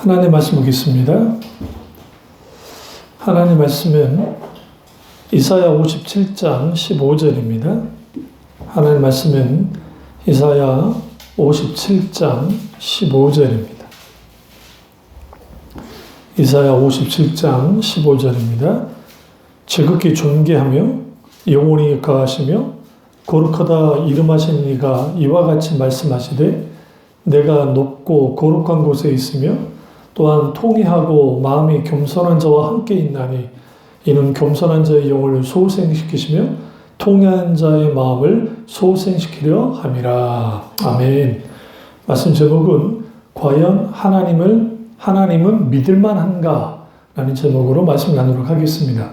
하나님 말씀 보겠습니다. 하나님 말씀은 이사야 57장 15절입니다. 하나님 말씀은 이사야 57장 15절입니다. 이사야 57장 15절입니다. 지극히 존귀하며 영원히 거하시며 거룩하다 이름하신 이가 이와 같이 말씀하시되 내가 높고 거룩한 곳에 있으며 또한 통회하고 마음이 겸손한 자와 함께 있나니 이는 겸손한 자의 영을 소생시키시며 통회한 자의 마음을 소생시키려 함이라. 아멘. 말씀 제목은 과연 하나님은 믿을만한가? 라는 제목으로 말씀 나누도록 하겠습니다.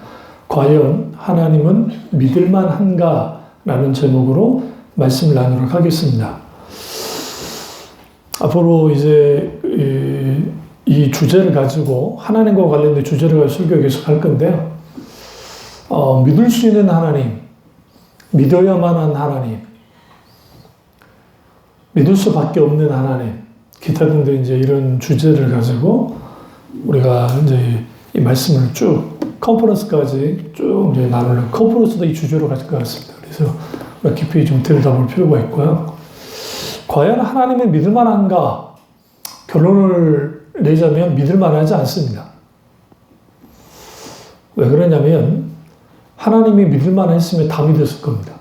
과연 하나님은 믿을만한가? 라는 제목으로 말씀을 나누도록 하겠습니다. 앞으로 이제 이 주제를 가지고 하나님과 관련된 주제를 가지고 설교 계속 할 건데요. 믿을 수 있는 하나님, 믿어야만 한 하나님, 믿을 수밖에 없는 하나님, 기타 등등 이제 이런 주제를 가지고 우리가 이제 이 말씀을 쭉 컨퍼런스까지 쭉 이제 나누는 컨퍼런스도 이 주제로 가질 것 같습니다. 그래서 깊이 좀 들여다볼 필요가 있고요. 과연 하나님은 믿을만한가? 결론을 내자면 믿을만하지 않습니다. 왜 그러냐면 하나님이 믿을만했으면 다 믿었을 겁니다.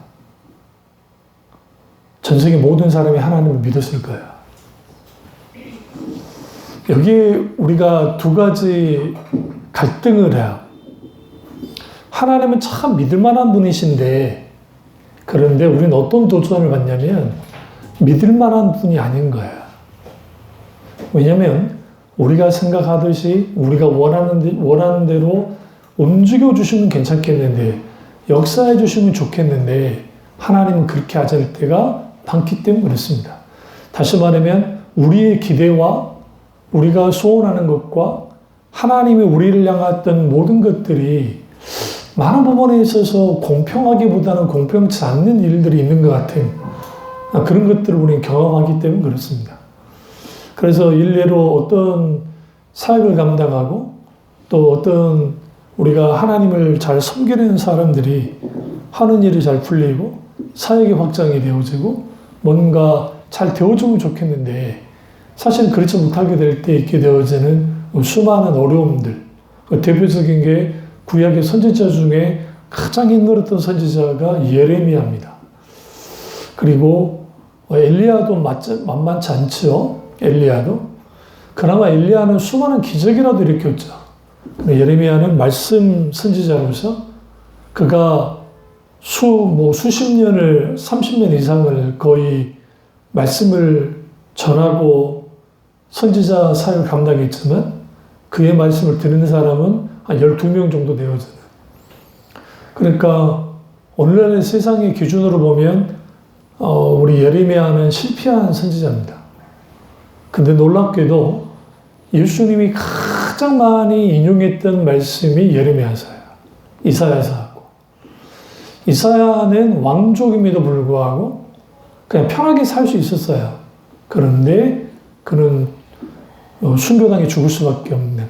전 세계 모든 사람이 하나님을 믿었을 거예요. 여기에 우리가 두 가지 갈등을 해요. 하나님은 참 믿을만한 분이신데 그런데 우리는 어떤 도전을 받냐면 믿을만한 분이 아닌 거예요. 왜냐하면 우리가 생각하듯이 우리가 원하는 대로 움직여 주시면 괜찮겠는데 역사해 주시면 좋겠는데 하나님은 그렇게 하지 않을 때가 많기 때문에 그렇습니다. 다시 말하면 우리의 기대와 우리가 소원하는 것과 하나님이 우리를 향했던 모든 것들이 많은 부분에 있어서 공평하기보다는 공평치 않는 일들이 있는 것 같은 그런 것들을 우리는 경험하기 때문에 그렇습니다. 그래서 일례로 어떤 사역을 감당하고 또 어떤 우리가 하나님을 잘 섬기는 사람들이 하는 일이 잘 풀리고 사역이 확장이 되어지고 뭔가 잘 되어주면 좋겠는데 사실 그렇지 못하게 될 때 있게 되어지는 수많은 어려움들. 대표적인 게 구약의 선지자 중에 가장 힘들었던 선지자가 예레미야입니다. 그리고 엘리야도 만만치 않죠. 엘리야도. 그나마 엘리야는 수많은 기적이라도 일으켰죠. 예레미야는 말씀 선지자로서 그가 수십 년을 30년 이상을 거의 말씀을 전하고 선지자 사역을 감당했지만 그의 말씀을 듣는 사람은 한 12명 정도 되어져요. 그러니까 오늘날의 세상의 기준으로 보면 우리 예레미야는 실패한 선지자입니다. 근데 놀랍게도 예수님이 가장 많이 인용했던 말씀이 예레미야서예요. 이사야서하고. 이사야는 왕족임에도 불구하고 그냥 편하게 살 수 있었어요. 그런데 그는 순교당해 죽을 수밖에 없는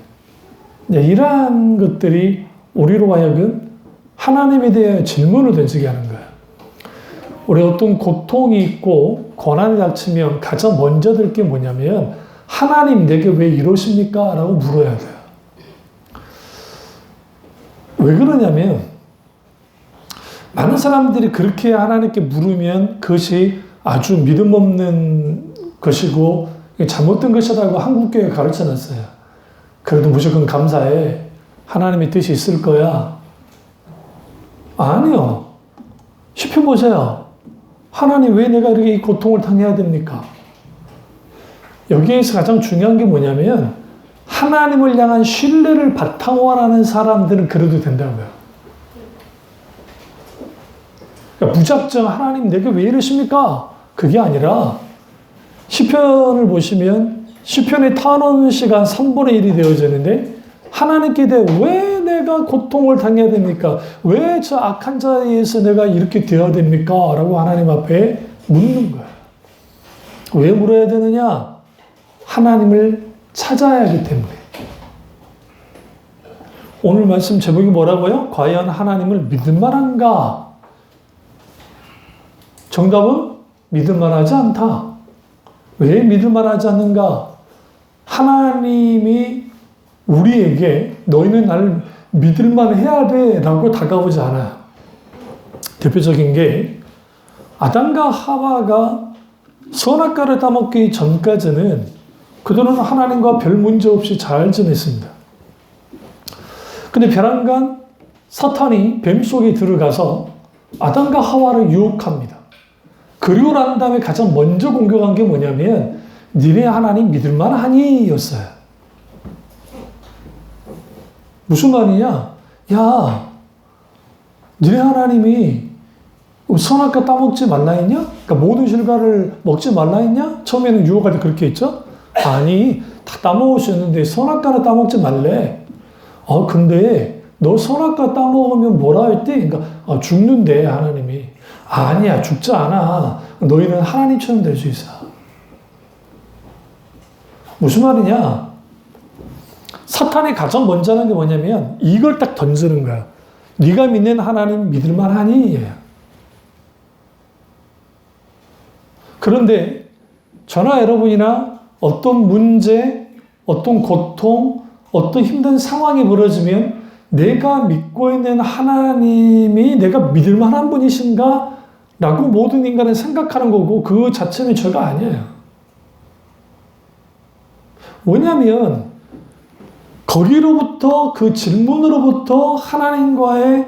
이러한 것들이 우리로 하여금 하나님에 대해 질문을 던지게 하는 거예요. 우리 어떤 고통이 있고 고난이 닥치면 가장 먼저 들 게 뭐냐면 하나님 내게 왜 이러십니까? 라고 물어야 돼요. 왜 그러냐면 많은 사람들이 그렇게 하나님께 물으면 그것이 아주 믿음 없는 것이고 잘못된 것이라고 한국교회가 가르쳐놨어요. 그래도 무조건 감사해. 하나님의 뜻이 있을 거야. 아니요. 시편 보세요. 하나님 왜 내가 이렇게 이 고통을 당해야 됩니까? 여기에서 가장 중요한 게 뭐냐면 하나님을 향한 신뢰를 바탕으로 하는 사람들은 그래도 된다고요. 그러니까 무작정 하나님 내게 왜 이러십니까? 그게 아니라 시편을 보시면 시편의 탄원 시간 3분의 1이 되어지는데 하나님께 대해 왜 내가 고통을 당해야 됩니까? 왜 저 악한 자에 의해서 내가 이렇게 되어야 됩니까? 라고 하나님 앞에 묻는 거예요. 왜 물어야 되느냐? 하나님을 찾아야 하기 때문에. 오늘 말씀 제목이 뭐라고요? 과연 하나님을 믿을 만한가? 정답은 믿을 만하지 않다. 왜 믿을 만하지 않는가? 하나님이 우리에게 너희는 나를 믿을 만해야 돼 라고 다가오지 않아요. 대표적인 게 아담과 하와가 선악과를 따먹기 전까지는 그들은 하나님과 별 문제 없이 잘 지냈습니다. 근데 벼랑간 사탄이 뱀 속에 들어가서 아담과 하와를 유혹합니다. 그리고 난 다음에 가장 먼저 공격한 게 뭐냐면 니네 하나님 믿을 만하니 였어요. 무슨 말이냐? 야, 니네 하나님이 선악과 따먹지 말라 했냐? 그러니까 모든 실과를 먹지 말라 했냐? 처음에는 유혹할 때 그렇게 했죠? 아니, 다 따먹을 수 있는데 선악과를 따먹지 말래. 근데 너 선악과 따먹으면 뭐라 할 때? 그러니까 죽는데 하나님이. 아니야, 죽지 않아. 너희는 하나님처럼 될 수 있어. 무슨 말이냐? 사탄이 가장 먼저 하는 게 뭐냐면 이걸 딱 던지는 거야. 네가 믿는 하나님 믿을 만하니? 그런데 저나 여러분이나 어떤 문제, 어떤 고통, 어떤 힘든 상황이 벌어지면 내가 믿고 있는 하나님이 내가 믿을 만한 분이신가? 라고 모든 인간은 생각하는 거고 그 자체는 죄가 아니에요. 왜냐하면 거기로부터 그 질문으로부터 하나님과의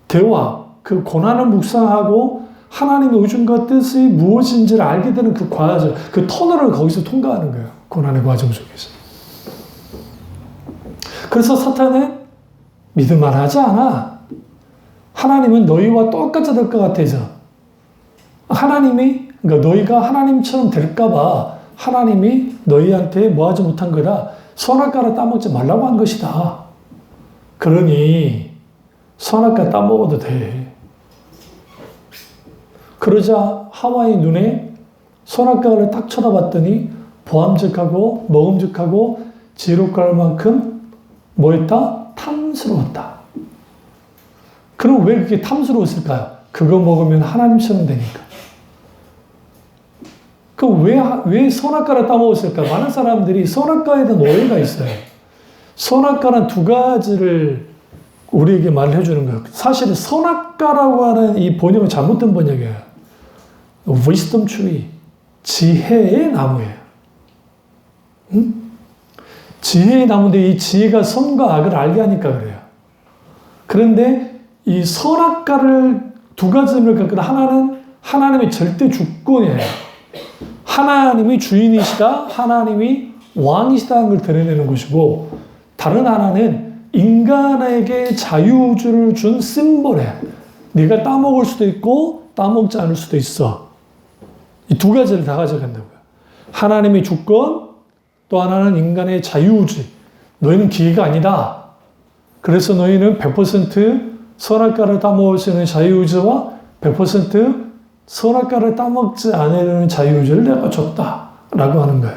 대화, 그 고난을 묵상하고 하나님의 의중과 뜻이 무엇인지를 알게 되는 그 과정, 그 터널을 거기서 통과하는 거예요. 고난의 과정 속에서. 그래서 사탄은 믿을 만하지 않아. 하나님은 너희와 똑같이 될 것 같아서. 하나님이, 그러니까 너희가 하나님처럼 될까봐 하나님이 너희한테 뭐 하지 못한 거다. 선악과를 따먹지 말라고 한 것이다. 그러니 선악과 따먹어도 돼. 그러자 하와의 눈에 선악과를 딱 쳐다봤더니 보암직하고 먹음직하고 지혜롭고 할 만큼 뭐였다? 탐스러웠다. 그럼 왜 그렇게 탐스러웠을까요? 그거 먹으면 하나님처럼 되니까. 그럼 왜 선악과를 따먹었을까? 많은 사람들이 선악과에 대한 오해가 있어요. 선악과는 두 가지를 우리에게 말을 해주는 거예요. 사실은 선악과라고 하는 이 번역은 잘못된 번역이에요. wisdom tree, 지혜의 나무예요. 응? 지혜의 나무인데 이 지혜가 선과 악을 알게 하니까 그래요. 그런데 이 선악과를 두 가지를 갖고 하나는 하나님의 절대 주권이에요. 하나님이 주인이시다, 하나님이 왕이시다는 걸 드러내는 것이고 다른 하나는 인간에게 자유주를 준 심벌이에요. 네가 따먹을 수도 있고 따먹지 않을 수도 있어. 이 두 가지를 다 가져간다고요. 하나님의 주권, 또 하나는 인간의 자유주의. 너희는 기회가 아니다. 그래서 너희는 100% 선악과를 따먹을 수 있는 자유의지와 100% 선악과를 따먹지 않으려는 자유의지를 내가 줬다. 라고 하는 거예요.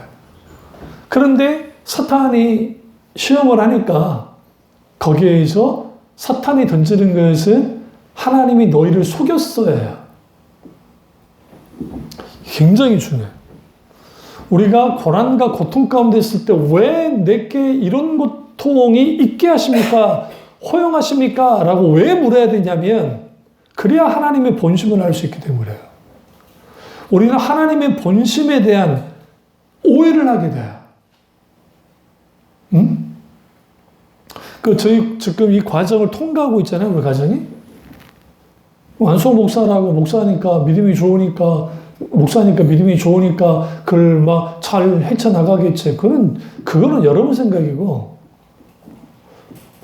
그런데 사탄이 시험을 하니까 거기에서 사탄이 던지는 것은 하나님이 너희를 속였어요. 굉장히 중요해요. 우리가 고난과 고통 가운데 있을 때 왜 내게 이런 고통이 있게 하십니까? 허용하십니까? 라고 왜 물어야 되냐면 그래야 하나님의 본심을 알 수 있기 때문에요. 우리는 하나님의 본심에 대한 오해를 하게 돼요. 응? 저희 지금 이 과정을 통과하고 있잖아요, 우리 가정이. 완소 목사라고 목사니까 믿음이 좋으니까 목사니까 믿음이 좋으니까 그걸 막 잘 헤쳐나가겠지. 그거는 여러분 생각이고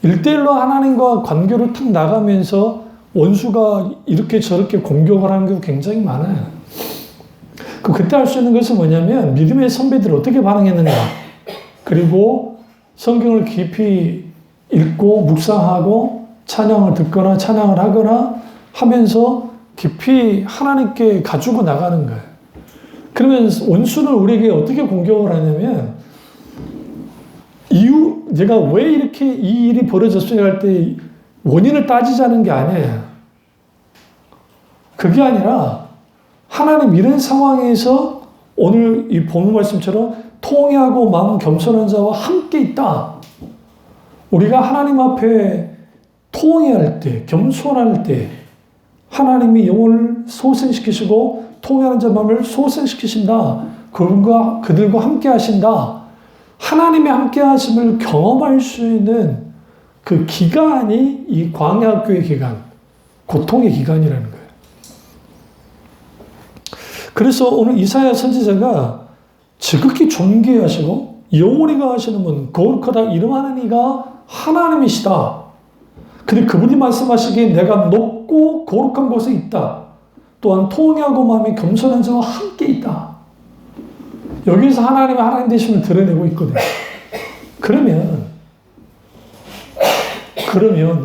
1대1로 하나님과 관계로 탁 나가면서 원수가 이렇게 저렇게 공격을 하는 게 굉장히 많아요. 그때 할 수 있는 것은 뭐냐면 믿음의 선배들이 어떻게 반응했는가. 그리고 성경을 깊이 읽고 묵상하고 찬양을 듣거나 찬양을 하거나 하면서 깊이 하나님께 가지고 나가는 거예요. 그러면 원수는 우리에게 어떻게 공격을 하냐면 내가 왜 이렇게 이 일이 벌어졌어요 할 때 원인을 따지자는 게 아니에요. 그게 아니라 하나님 이런 상황에서 오늘 이 본문 말씀처럼 통회하고 마음 겸손한 자와 함께 있다. 우리가 하나님 앞에 통회할 때, 겸손할 때 하나님이 영혼을 소생시키시고 통회하는 자 마음을 소생시키신다. 그들과 함께 하신다. 하나님의 함께 하심을 경험할 수 있는 그 기간이 이 광야학교의 기간, 고통의 기간이라는 거예요. 그래서 오늘 이사야 선지자가 지극히 존귀하시고 영원히 가하시는 분, 거룩하다 이름하는 이가 하나님이시다. 근데 그분이 말씀하시기에 내가 높고 거룩한 곳에 있다. 또한 통회하고 마음이 겸손한 자와 함께 있다. 여기서 하나님의 하나님 되심을 드러내고 있거든요. 그러면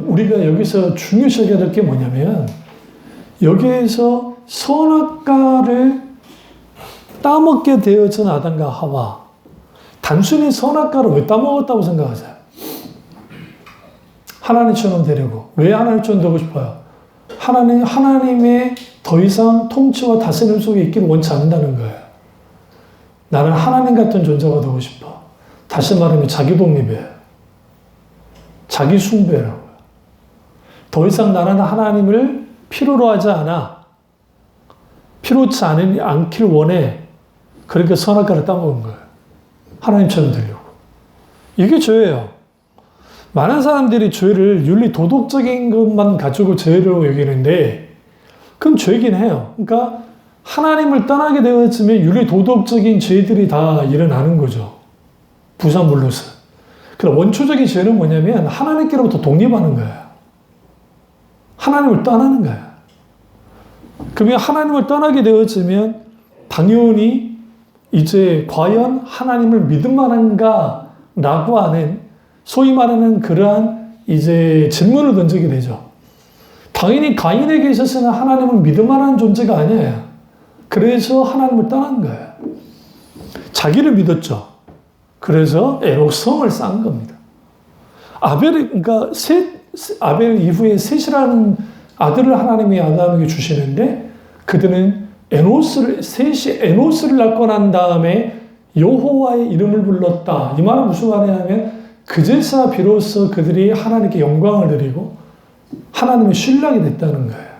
우리가 여기서 중요시 여겨야 될 게 뭐냐면 여기에서 선악과를 따먹게 되어진 아담과 하와, 단순히 선악과를 왜 따먹었다고 생각하세요? 하나님처럼 되려고. 왜 하나님처럼 되고 싶어요? 하나님의 더 이상 통치와 다스림 속에 있기를 원치 않는다는 거예요. 나는 하나님 같은 존재가 되고 싶어. 다시 말하면 자기 독립이에요. 자기 숭배라고요. 더 이상 나는 하나님을 필요로 하지 않아. 필요치 않길 원해. 그러니까 선악과를 따먹은 거예요. 하나님처럼 되려고. 이게 죄예요. 많은 사람들이 죄를 윤리 도덕적인 것만 가지고 죄로 여기는데 그건 죄긴 해요. 그러니까 하나님을 떠나게 되었으면 윤리 도덕적인 죄들이 다 일어나는 거죠. 부산물로서. 그럼 원초적인 죄는 뭐냐면 하나님께로부터 독립하는 거예요. 하나님을 떠나는 거예요. 그러면 하나님을 떠나게 되었으면 당연히 이제 과연 하나님을 믿을 만한가 라고 하는 소위 말하는 그러한 이제 질문을 던지게 되죠. 당연히 가인에게 있어서는 하나님을 믿을 만한 존재가 아니에요. 그래서 하나님을 떠난 거예요. 자기를 믿었죠. 그래서 에녹성을 쌓은 겁니다. 그러니까 아벨 이후에 셋이라는 아들을 하나님이 아담에게 주시는데 그들은 셋이 에노스를 낳고 난 다음에 여호와의 이름을 불렀다. 이 말은 무슨 말이냐면 그제서 비로소 그들이 하나님께 영광을 드리고 하나님의 신뢰하게 됐다는 거예요.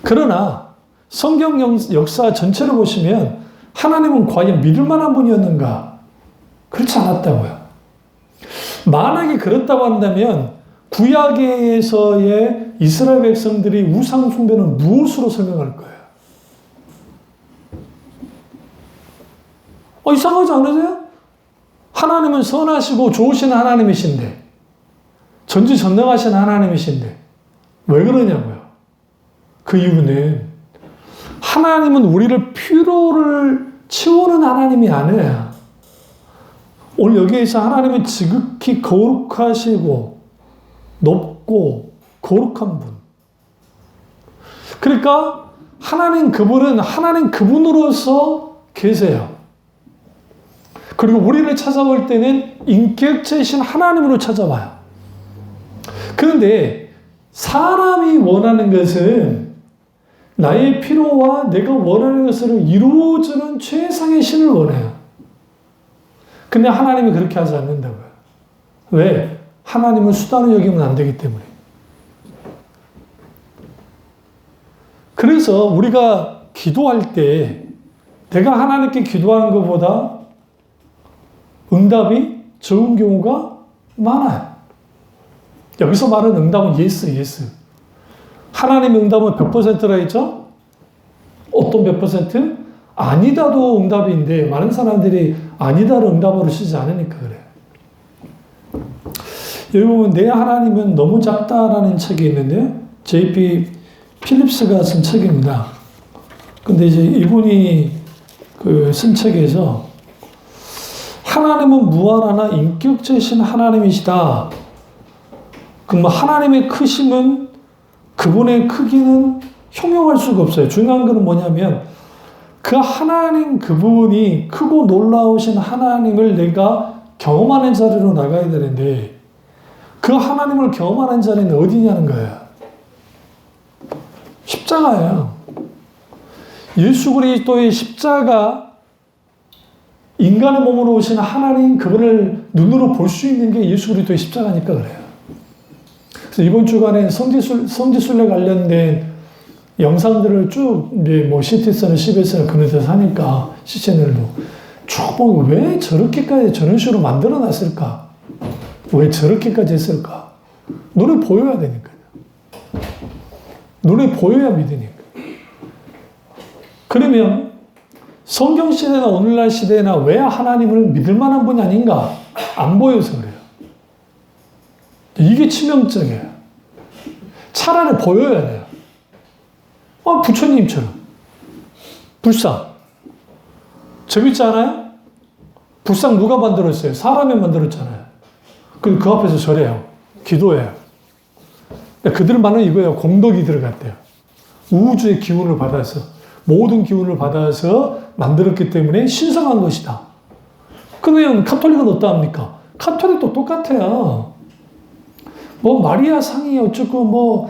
그러나 성경 역사 전체를 보시면 하나님은 과연 믿을 만한 분이었는가? 그렇지 않았다고요. 만약에 그렇다고 한다면 구약에서의 이스라엘 백성들이 우상 숭배는 무엇으로 설명할 거예요? 이상하지 않으세요? 하나님은 선하시고 좋으신 하나님이신데, 전지전능하신 하나님이신데, 왜 그러냐고요? 그 이유는 하나님은 우리를 필요를 채우는 하나님이 아니에요. 오늘 여기에서 하나님은 지극히 거룩하시고 높고 거룩한 분. 그러니까 그분은 하나님 그분으로서 계세요. 그리고 우리를 찾아올 때는 인격체이신 하나님으로 찾아와요. 그런데 사람이 원하는 것은 나의 필요와 내가 원하는 것을 이루어주는 최상의 신을 원해요. 근데 하나님이 그렇게 하지 않는다고요. 왜? 하나님은 수단을 여기면 안 되기 때문에. 그래서 우리가 기도할 때 내가 하나님께 기도하는 것보다 응답이 적은 경우가 많아요. 여기서 말하는 응답은 예스. 하나님의 응답은 100%라 했죠? 어떤 100%? 아니다도 응답인데 많은 사람들이 아니다를 응답으로 쓰지 않으니까 그래요. 여기 보면 내 하나님은 너무 작다라는 책이 있는데요. J.P. 필립스가 쓴 책입니다. 근데 이제 이분이 쓴 책에서 하나님은 무한하나 인격체이신 하나님이시다. 그럼 하나님의 크심은 그분의 크기는 형용할 수가 없어요. 중요한 것은 뭐냐면 그 하나님 그분이 크고 놀라우신 하나님을 내가 경험하는 자리로 나가야 되는데 그 하나님을 경험하는 자리는 어디냐는 거예요. 십자가예요. 예수 그리스도의 십자가, 인간의 몸으로 오신 하나님 그분을 눈으로 볼 수 있는 게 예수 그리스도의 십자가니까 그래요. 그래서 이번 주간에 성지순례 관련된 영상들을 쭉 이제 뭐 CTS나 CBS나 그런 데서 하니까 CCNL도 쭉 보면 왜 저렇게까지 저런 식으로 만들어 놨을까? 왜 저렇게까지 했을까? 눈에 보여야 되니까요. 눈에 보여야 믿으니까. 그러면 성경 시대나 오늘날 시대나 왜 하나님을 믿을 만한 분이 아닌가? 안 보여서 그래요. 이게 치명적이에요. 차라리 보여야 돼요. 부처님처럼. 불상. 재밌지 않아요? 불상 누가 만들었어요? 사람이 만들었잖아요. 그 앞에서 절해요. 기도해요. 그들 말은 이거예요. 공덕이 들어갔대요. 우주의 기운을 받아서, 모든 기운을 받아서 만들었기 때문에 신성한 것이다. 그러면 카톨릭은 어떠합니까? 카톨릭도 똑같아요. 뭐 마리아 상이 어쩌고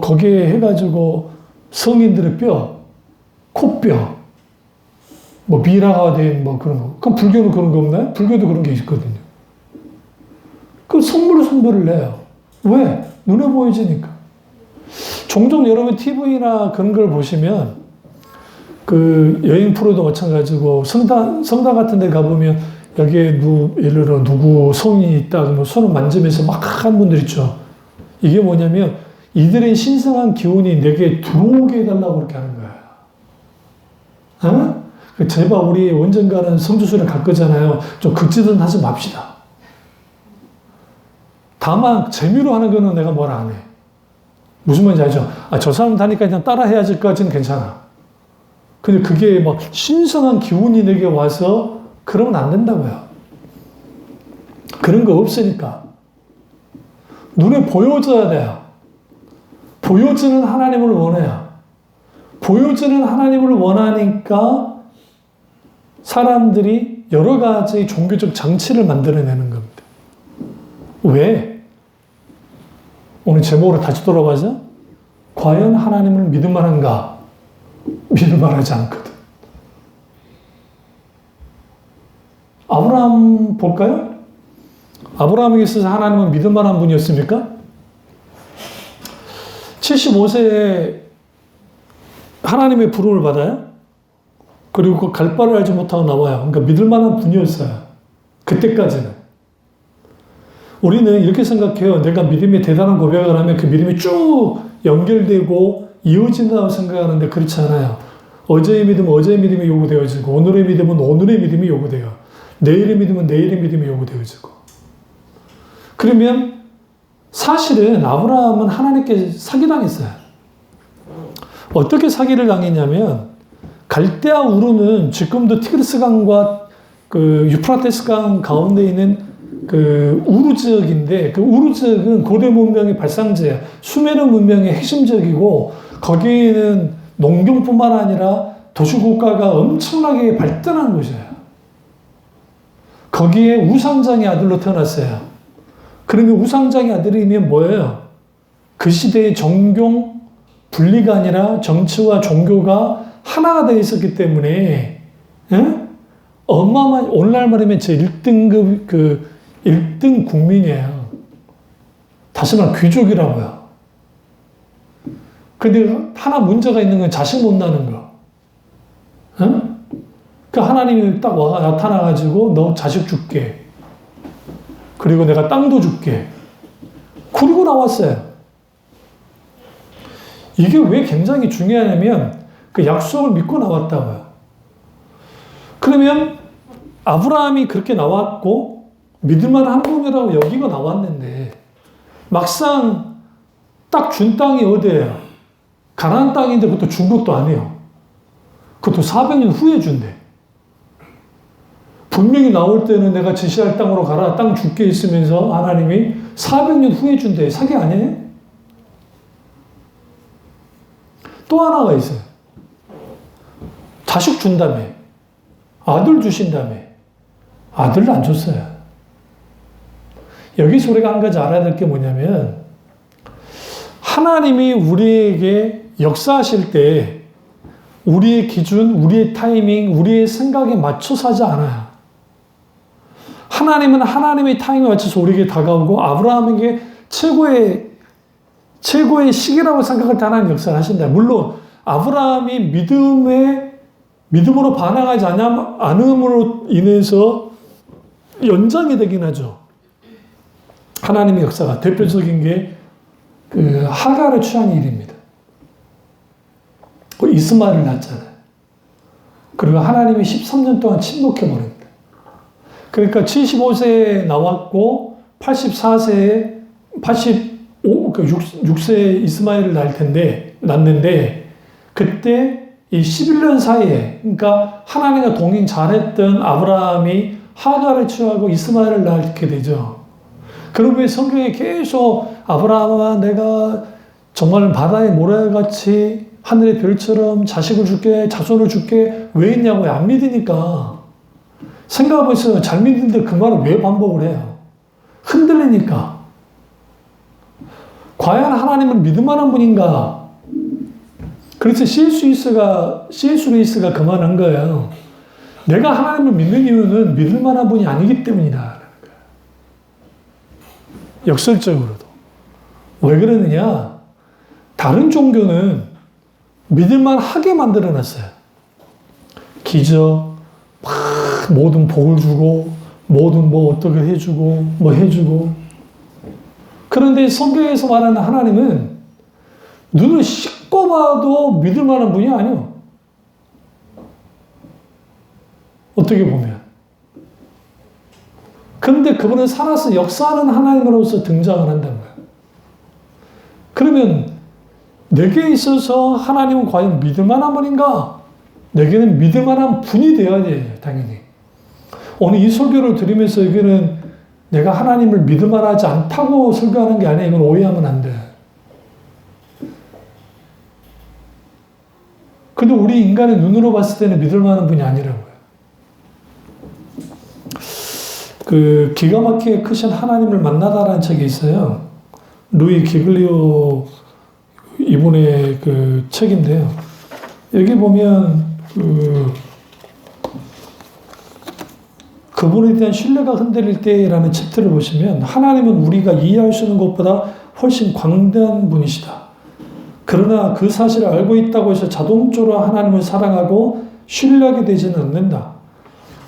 거기에 해가지고 성인들의 뼈, 코뼈, 뭐 미라가 된 뭐 그런 거. 그럼 불교는 그런 거 없나요? 불교도 그런 게 있거든요. 그 성물을 내요. 왜? 눈에 보이지니까. 종종 여러분 TV나 그런 걸 보시면 그 여행 프로도 마찬가지고 성당 같은 데 가보면 여기에 예를 들어 누구 성이 있다 그러면 손을 만지면서 막 한 분들 있죠. 이게 뭐냐면 이들의 신성한 기운이 내게 들어오게 해달라고 그렇게 하는 거야. 제발 우리 언젠가는 성지순례 갈 거잖아요. 좀 긋지든 하지 맙시다. 다만 재미로 하는 거는 내가 뭐라 안 해. 무슨 말인지 알죠? 저 사람 다니까 그냥 따라 해야지까지는 괜찮아. 근데 그게 막 신성한 기운이 내게 와서 그러면 안 된다고요. 그런 거 없으니까. 눈에 보여져야 돼요. 보여지는 하나님을 원해요. 보여지는 하나님을 원하니까 사람들이 여러 가지 종교적 장치를 만들어내는 겁니다. 왜? 오늘 제목으로 다시 돌아가죠. 과연 하나님을 믿을 만한가? 믿을 만하지 않거든. 아브라함 볼까요? 아브라함에게 있어서 하나님은 믿을 만한 분이었습니까? 75세에 하나님의 부름을 받아요. 그리고 그 갈 바를 알지 못하고 나와요. 그러니까 믿을 만한 분이었어요. 그때까지는. 우리는 이렇게 생각해요. 내가 믿음의 대단한 고백을 하면 그 믿음이 쭉 연결되고 이어진다고 생각하는데 그렇지 않아요. 어제의 믿음은 어제의 믿음이 요구되어지고 오늘의 믿음은 오늘의 믿음이 요구돼요. 내일의 믿음은 내일의 믿음이 요구되어지고. 그러면 사실은 아브라함은 하나님께 사기당했어요. 어떻게 사기를 당했냐면 갈대아 우르는 지금도 티그리스 강과 그 유프라테스 강 가운데 있는 그 우르 지역인데 그 우르 지역은 고대 문명의 발상지예요. 수메르 문명의 핵심 지역이고 거기에는 농경뿐만 아니라 도시국가가 엄청나게 발전한 곳이에요. 거기에 우상장의 아들로 태어났어요. 그러면 우상장의 아들이면 뭐예요? 그 시대의 정경 분리가 아니라 정치와 종교가 하나가 되어 있었기 때문에 어마어마한 오늘날 말하면 제 1등급 1등 국민이에요. 다시 말해 귀족이라고요. 근데 하나 문제가 있는 건 자식 못 낳는 거. 그 하나님이 딱 나타나가지고 너 자식 줄게. 그리고 내가 땅도 줄게. 그리고 나왔어요. 이게 왜 굉장히 중요하냐면 그 약속을 믿고 나왔다고요. 그러면 아브라함이 그렇게 나왔고 믿을만한 분이라고 여기가 나왔는데 막상 딱 준 땅이 어디예요? 가나안 땅인데 그것도 준 것도 아니에요. 그것도 400년 후에 준대. 분명히 나올 때는 내가 지시할 땅으로 가라. 땅 줄게 있으면서 하나님이 400년 후에 준대. 사기 아니에요? 또 하나가 있어요. 자식 준다며. 아들 주신다며. 아들을 안 줬어요. 여기서 우리가 한 가지 알아야 될 게 뭐냐면 하나님이 우리에게 역사하실 때 우리의 기준, 우리의 타이밍, 우리의 생각에 맞춰서 하지 않아요. 하나님은 하나님의 타이밍에 맞춰서 우리에게 다가오고 아브라함에게 최고의 시기라고 생각할 때 하나님 역사를 하신다. 물론 아브라함이 믿음으로 반항하지 않음으로 인해서 연장이 되긴 하죠. 하나님의 역사가 대표적인 게 그 하갈을 취한 일입니다. 이스마엘을 낳았잖아요. 그리고 하나님이 13년 동안 침묵해버립니다. 그러니까 75세에 나왔고 84세에 6세에 이스마엘을 낳았는데 그때 이 11년 사이에 그러니까 하나님과 동행 잘했던 아브라함이 하갈을 취하고 이스마엘을 낳게 되죠. 그러면 성경에 계속 아브라함아 내가 정말 바다의 모래같이 하늘의 별처럼 자식을 줄게 자손을 줄게 왜 했냐고 안 믿으니까 생각해보세요. 잘 믿는데 그 말을 왜 반복을 해요? 흔들리니까. 과연 하나님을 믿을 만한 분인가? 그래서 C.S. 루이스가 그 말을 한 거예요. 내가 하나님을 믿는 이유는 믿을 만한 분이 아니기 때문이다. 역설적으로도. 왜 그러느냐? 다른 종교는 믿을만 하게 만들어놨어요. 기적, 막 모든 복을 주고, 모든 뭐 어떻게 해주고, 뭐 해주고. 그런데 성경에서 말하는 하나님은 눈을 씻고 봐도 믿을 만한 분이 아니에요. 어떻게 보면. 그런데 그분은 살아서 역사하는 하나님으로서 등장을 한다는 거예요. 그러면 내게 있어서 하나님은 과연 믿을 만한 분인가? 내게는 믿을 만한 분이 되어야 돼요. 당연히. 오늘 이 설교를 들으면서 이거는 내가 하나님을 믿을 만하지 않다고 설교하는 게 아니에요. 이건 오해하면 안 돼. 근데 우리 인간의 눈으로 봤을 때는 믿을 만한 분이 아니라고요. 그 기가 막히게 크신 하나님을 만나다라는 책이 있어요. 루이 기글리오 이분의 그 책인데요. 여기 보면 그분에 대한 신뢰가 흔들릴 때라는 챕터를 보시면 하나님은 우리가 이해할 수 있는 것보다 훨씬 광대한 분이시다. 그러나 그 사실을 알고 있다고 해서 자동적으로 하나님을 사랑하고 신뢰하게 되지는 않는다.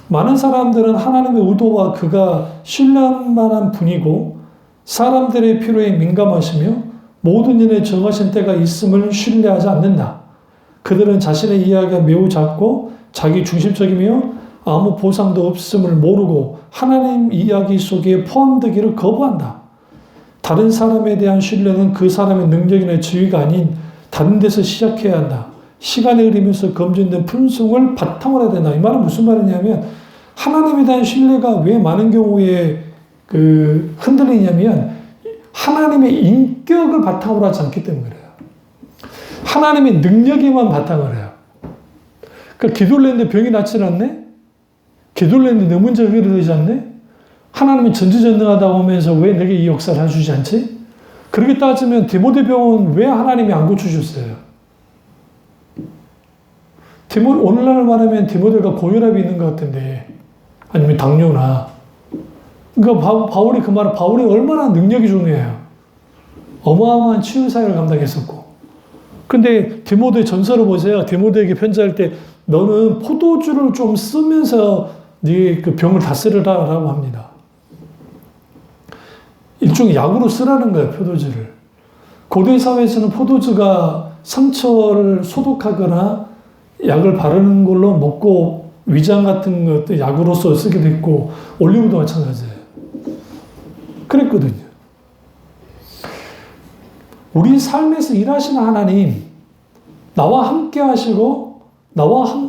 많은 사람들은 하나님의 의도와 그가 신뢰할 만한 분이고 사람들의 필요에 민감하시며 모든 일에 정하신 때가 있음을 신뢰하지 않는다. 그들은 자신의 이야기가 매우 작고 자기 중심적이며 아무 보상도 없음을 모르고 하나님 이야기 속에 포함되기를 거부한다. 다른 사람에 대한 신뢰는 그 사람의 능력이나 지위가 아닌 다른 데서 시작해야 한다. 시간이 흐르면서 검증된 품성을 바탕으로 해야 된다. 이 말은 무슨 말이냐면 하나님에 대한 신뢰가 왜 많은 경우에 흔들리냐면 하나님의 인격을 바탕으로 하지 않기 때문에 그래요. 하나님의 능력에만 바탕을 해요. 그러니까 기도를 했는데 병이 낫지 않네? 기도를 했는데 내 문제가 해결되지 않네? 하나님이 전지전능하다고 하면서 왜 내게 이 역사를 해주지 않지? 그렇게 따지면 디모데 병은 왜 하나님이 안 고쳐주셨어요? 오늘날 말하면 디모데가 고혈압이 있는 것 같은데 아니면 당뇨나 그러니까 바울이 그 말은 바울이 얼마나 능력이 좋네요. 어마어마한 치유 사역을 감당했었고 근데 디모데 전서를 보세요. 디모데에게 편지할 때 너는 포도주를 좀 쓰면서 네 그 병을 다스려라라고 합니다. 일종의 약으로 쓰라는 거예요. 포도주를. 고대 사회에서는 포도주가 상처를 소독하거나 약을 바르는 걸로 먹고 위장 같은 것도 약으로서 쓰게 됐고 올리브도 마찬가지예요. 그랬거든요. 우리 삶에서 일하시는 하나님 나와 함께 하시고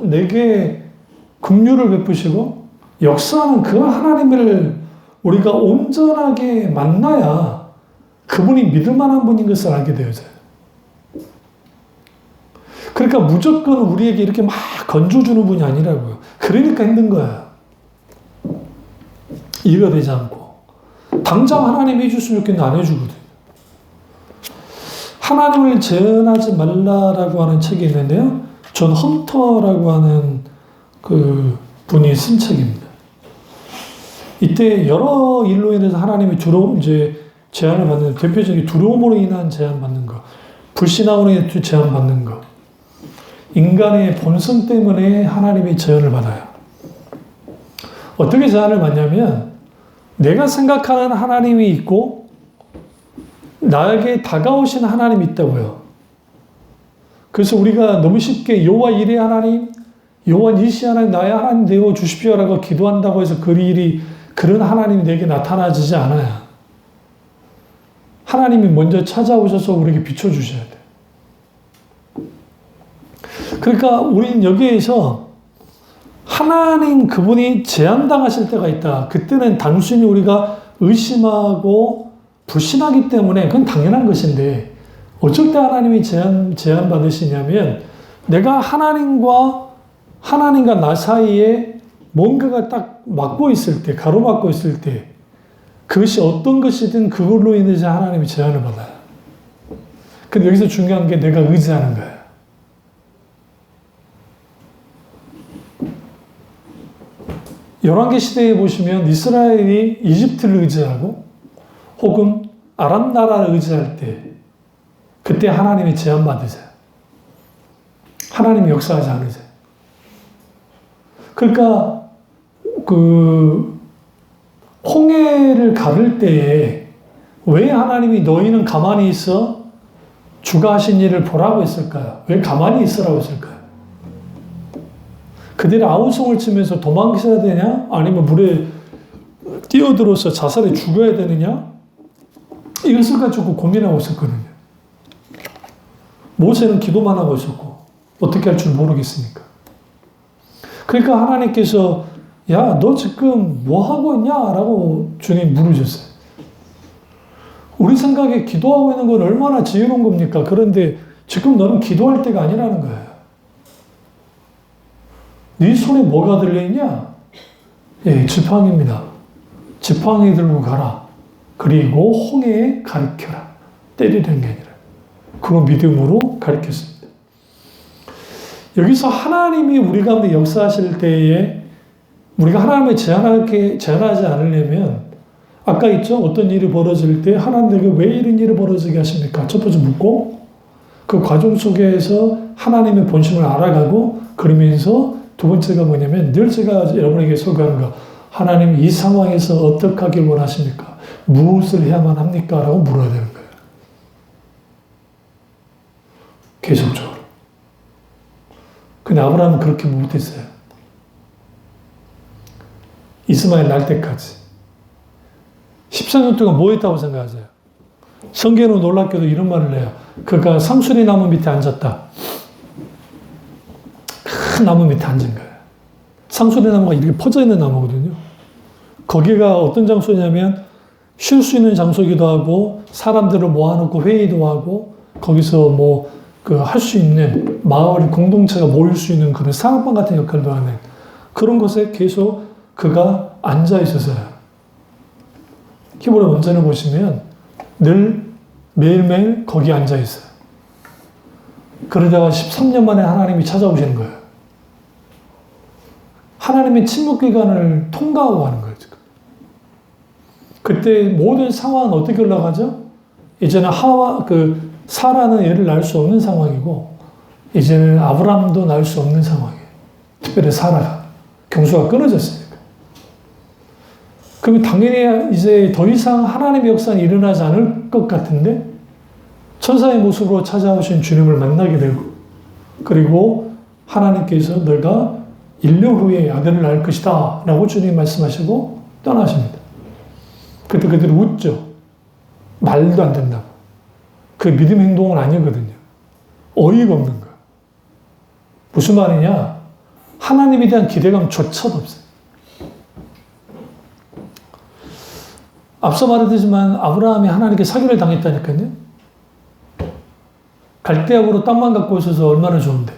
내게 긍휼을 베푸시고 역사하는 그 하나님을 우리가 온전하게 만나야 그분이 믿을 만한 분인 것을 알게 되어져요. 그러니까 무조건 우리에게 이렇게 막 건져주는 분이 아니라고요. 그러니까 힘든 거야. 이해가 되지 않고 당장 하나님이 해줬으면 좋겠는데 안 해주거든. 하나님을 제한하지 말라라고 하는 책이 있는데요. 존 험터라고 하는 그 분이 쓴 책입니다. 이때 여러 일로 인해서 하나님이 이제 제한을 받는, 대표적인 두려움으로 인한 제한 받는 거, 불신앙으로 인해 제한 받는 거, 인간의 본성 때문에 하나님이 제한을 받아요. 어떻게 제한을 받냐면 내가 생각하는 하나님이 있고 나에게 다가오신 하나님이 있다고요. 그래서 우리가 너무 쉽게 여호와 이레 하나님, 여호와 니시 하나님, 나의 하나님 되어 주십시오라고 기도한다고 해서 그런 하나님이 내게 나타나지지 않아요. 하나님이 먼저 찾아오셔서 우리에게 비춰주셔야 돼요. 그러니까 우리는 여기에서 하나님 그분이 제한당하실 때가 있다. 그때는 단순히 우리가 의심하고 불신하기 때문에 그건 당연한 것인데 어쩔 때 하나님이 제한 받으시냐면 내가 하나님과 나 사이에 뭔가가 딱 막고 있을 때, 가로막고 있을 때 그것이 어떤 것이든 그걸로 인해서 하나님이 제한을 받아요. 근데 여기서 중요한 게 내가 의지하는 거예요. 열왕기 시대에 보시면 이스라엘이 이집트를 의지하고 혹은 아람 나라를 의지할 때 그때 하나님이 제한 받으세요. 하나님이 역사하지 않으세요. 그러니까 홍해를 가를 때에 왜 하나님이 너희는 가만히 있어 주가 하신 일을 보라고 했을까요? 왜 가만히 있으라고 했을까요? 그들이 아우성을 치면서 도망쳐야 되냐? 아니면 물에 뛰어들어서 자살해 죽어야 되느냐? 이것을 가지고 고민하고 있었거든요. 모세는 기도만 하고 있었고 어떻게 할 줄 모르겠으니까. 그러니까 하나님께서 야, 너 지금 뭐 하고 있냐? 라고 주님 물으셨어요. 우리 생각에 기도하고 있는 건 얼마나 지혜로운 겁니까? 그런데 지금 너는 기도할 때가 아니라는 거예요. 네 손에 뭐가 들려있냐? 예, 지팡이입니다. 지팡이 들고 가라. 그리고 홍해에 가르쳐라. 때리는 게 아니라. 그거 믿음으로 가르쳤습니다. 여기서 하나님이 우리 가운데 역사하실 때에 우리가 하나님을 제한하지 않으려면 아까 있죠? 어떤 일이 벌어질 때 하나님에게 왜 이런 일이 벌어지게 하십니까? 첫 번째 묻고 그 과정 속에서 하나님의 본심을 알아가고 그러면서 두 번째가 뭐냐면 늘 제가 여러분에게 소개하는 거 하나님 이 상황에서 어떻게 하길 원하십니까? 무엇을 해야만 합니까? 라고 물어야 되는 거예요. 계속적으로. 근데 아브라함은 그렇게 못했어요. 이스마엘 날 때까지. 14년 동안 뭐 했다고 생각하세요? 성경은 놀랍게도 이런 말을 해요. 그가 상수리 나무 밑에 앉았다. 큰 나무 밑에 앉은 거예요. 상수리 나무가 이렇게 퍼져 있는 나무거든요. 거기가 어떤 장소냐면 쉴 수 있는 장소이기도 하고 사람들을 모아놓고 회의도 하고 거기서 할 수 있는 마을 공동체가 모일 수 있는 그런 상업방 같은 역할도 하는 그런 곳에 계속 그가 앉아 있었어요. 히브리 원전을 보시면 늘 매일매일 거기 앉아 있어요. 그러다가 13년 만에 하나님이 찾아오시는 거예요. 하나님의 침묵 기간을 통과하고 하는 거예요, 지금. 그때 모든 상황은 어떻게 올라가죠? 이제는 사라는 애를 낳을 수 없는 상황이고, 이제는 아브라함도 낳을 수 없는 상황이에요. 특별히 사라가. 경수가 끊어졌으니까. 그러면 당연히 이제 더 이상 하나님의 역사는 일어나지 않을 것 같은데, 천사의 모습으로 찾아오신 주님을 만나게 되고, 그리고 하나님께서 너가 1년 후에 아들을 낳을 것이다 라고 주님 말씀하시고 떠나십니다. 그때 그들이 웃죠. 말도 안 된다고. 그 믿음 행동은 아니거든요. 어이가 없는 거야. 무슨 말이냐? 하나님에 대한 기대감조차도 없어요. 앞서 말했지만 아브라함이 하나님께 사기를 당했다니까요. 갈대아우로 땅만 갖고 있어서 얼마나 좋은데.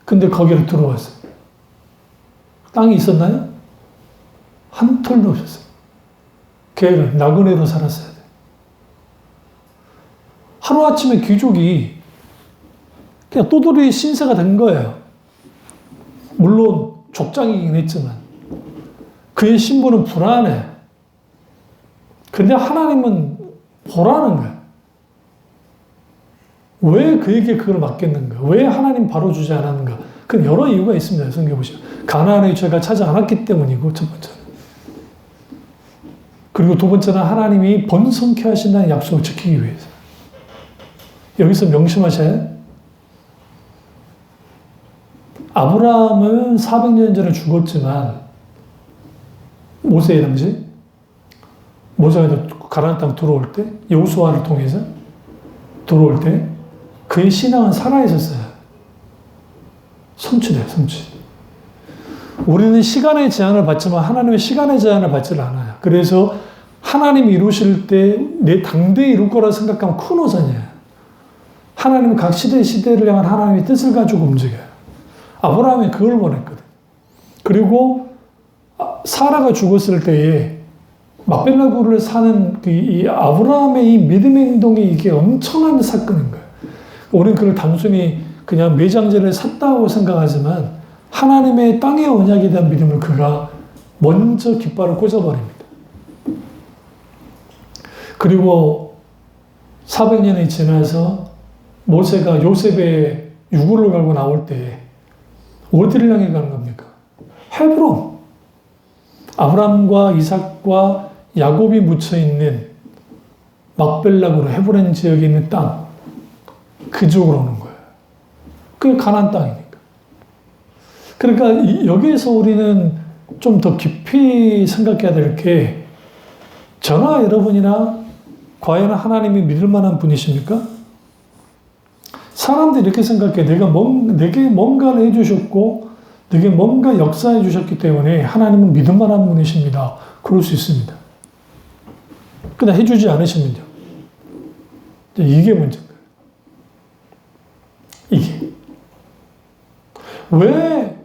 근데 거기로 들어왔어요. 땅이 있었나요? 한 털도 없었어요. 걔는 나그네로 살았어야 돼. 하루아침에 귀족이 그냥 또돌이 신세가 된 거예요. 물론 족장이긴 했지만 그의 신분은 불안해. 근데 하나님은 보라는 거예요. 왜 그에게 그걸 맡겼는가? 왜 하나님 바로 주지 않았는가? 그 여러 이유가 있습니다. 성경 보시면 가나안의 죄가 차지 않았기 때문이고 첫 번째는. 그리고 두 번째는 하나님이 번성케 하신다는 약속을 지키기 위해서. 여기서 명심하셔야 해요. 아브라함은 400년 전에 죽었지만 모세의 당시 모세가 가나안 땅 들어올 때 여호수아를 통해서 들어올 때 그의 신앙은 살아있었어요. 성취돼요. 성취. 우리는 시간의 제한을 받지만 하나님의 시간의 제한을 받지를 않아요. 그래서 하나님이 이루실 때 내 당대에 이룰 거라 생각하면 큰 오산이에요. 하나님은 각 시대를 향한 하나님의 뜻을 가지고 움직여요. 아브라함이 그걸 원했거든. 그리고 사라가 죽었을 때에 막벨라굴을 사는 이 아브라함의 이 믿음의 행동이 이게 엄청난 사건인 거예요. 우리는 그걸 단순히 그냥 매장제를 샀다고 생각하지만 하나님의 땅의 언약에 대한 믿음을 그가 먼저 깃발을 꽂아버립니다. 그리고 400년이 지나서 모세가 요셉의 유골을 갈고 나올 때 어디를 향해 가는 겁니까? 헤브론. 아브람과 이삭과 야곱이 묻혀있는 막벨라고로 헤브론 지역에 있는 땅, 그쪽으로 오는 거예요. 그게 가나안 땅이니까. 그러니까 여기에서 우리는 좀 더 깊이 생각해야 될 게 저나 여러분이나 과연 하나님이 믿을 만한 분이십니까? 사람들이 이렇게 생각해. 내게 뭔가를 해주셨고 내게 뭔가 역사해 주셨기 때문에 하나님은 믿을 만한 분이십니다. 그럴 수 있습니다. 그냥 해주지 않으시면요. 이게 문제인 거예요. 이게. 왜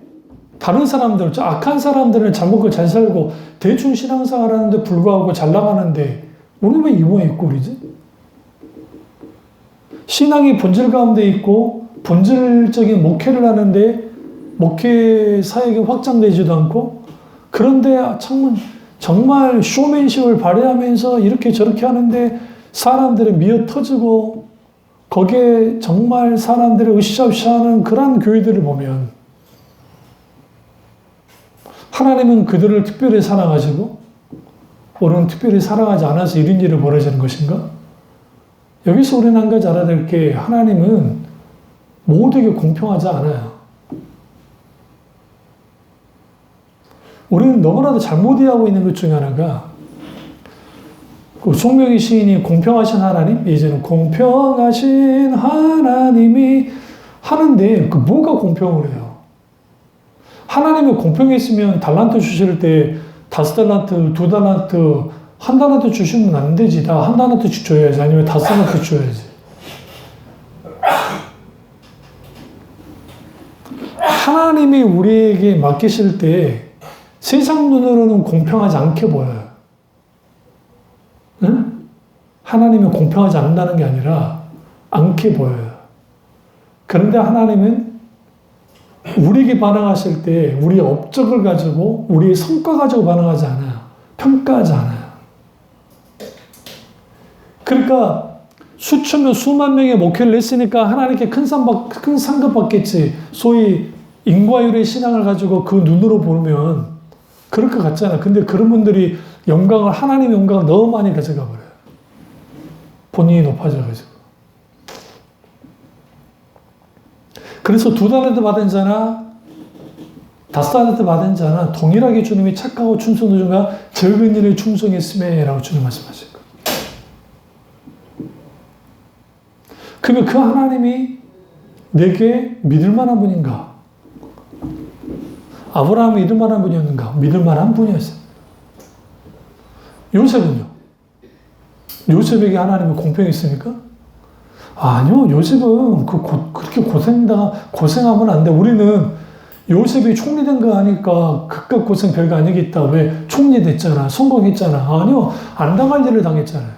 다른 사람들, 악한 사람들은 잘 먹고 잘 살고 대충 신앙생활 하는데 불구하고 잘 나가는데 우리는 왜 이 모양의 꼴이지? 신앙이 본질 가운데 있고 본질적인 목회를 하는데 목회 사역이 확장되지도 않고 그런데 정말 쇼맨십을 발휘하면서 이렇게 저렇게 하는데 사람들이 미어 터지고 거기에 정말 사람들이 으쌰으쌰하는 그런 교회들을 보면 하나님은 그들을 특별히 사랑하시고 우리는 특별히 사랑하지 않아서 이런 일이 벌어지는 것인가? 여기서 우리는 한 가지 알아야 될 게 하나님은 모두에게 공평하지 않아요. 우리는 너무나도 잘못 이해하고 있는 것 중에 하나가 그 송명희 시인이 공평하신 하나님, 이제는 공평하신 하나님이 하는데 그 뭐가 공평을 해요? 하나님이 공평했으면 달란트 주실 때 5달란트, 2달란트, 1달란트 주시면 안 되지. 다 1달란트씩 줘야지. 아니면 5달란트 줘야지. 하나님이 우리에게 맡기실 때 세상 눈으로는 공평하지 않게 보여요. 응? 하나님은 공평하지 않는다는 게 아니라 않게 보여요. 그런데 하나님은 우리에게 반응하실 때 우리의 업적을 가지고 우리의 성과 가지고 반응하지 않아요. 평가하지 않아요. 그러니까 수천 명, 수만 명의 목회를 했으니까 하나님께 큰 상급 받겠지. 소위 인과율의 신앙을 가지고 그 눈으로 보면 그럴 것 같잖아. 근데 그런 분들이 하나님의 영광을 너무 많이 가져가 버려요. 본인이 높아져가지고. 그래서 2달란트 받은 자나 5달란트 받은 자나 동일하게 주님이 착하고 충성된 자가 적은 일에 충성했음에 라고 주님 말씀하실 거예요. 그러면 그 하나님이 내게 믿을 만한 분인가? 아브라함이 믿을 만한 분이었는가? 믿을 만한 분이었어요. 요셉은요? 요셉에게 하나님은 공평했습니까? 아니요. 요셉은 그렇게 고생하면 안 돼. 우리는 요셉이 총리 된 거 아니까 그깟 고생 별거 아니겠다. 왜? 총리 됐잖아. 성공했잖아. 아니요. 안 당할 일을 당했잖아요.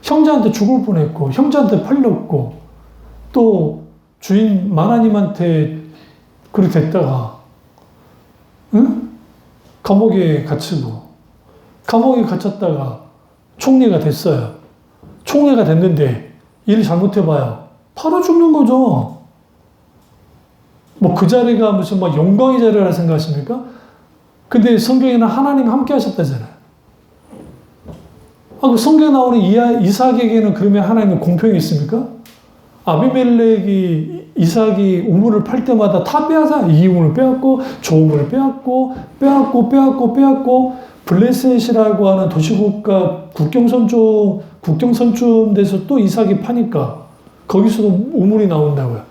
형제한테 죽을 뻔했고, 형제한테 팔렸고, 또 주인 마나님한테 그렇게 됐다가, 응? 감옥에 갇히고, 감옥에 갇혔다가 총리가 됐어요. 총리가 됐는데 일 잘못해봐요. 바로 죽는 거죠. 뭐 그 자리가 무슨 막 영광의 자리라 생각하십니까? 근데 성경에는 하나님 함께 하셨다잖아요. 그 성경에 나오는 이삭에게는 그러면 하나님은 공평이 있습니까? 아비멜렉이 이삭이 우물을 팔 때마다 다 빼앗아. 이 우물을 빼앗고, 저 우물을 빼앗고, 블레셋이라고 하는 도시국가 국경선쯤 돼서 또 이삭이 파니까 거기서도 우물이 나온다고요.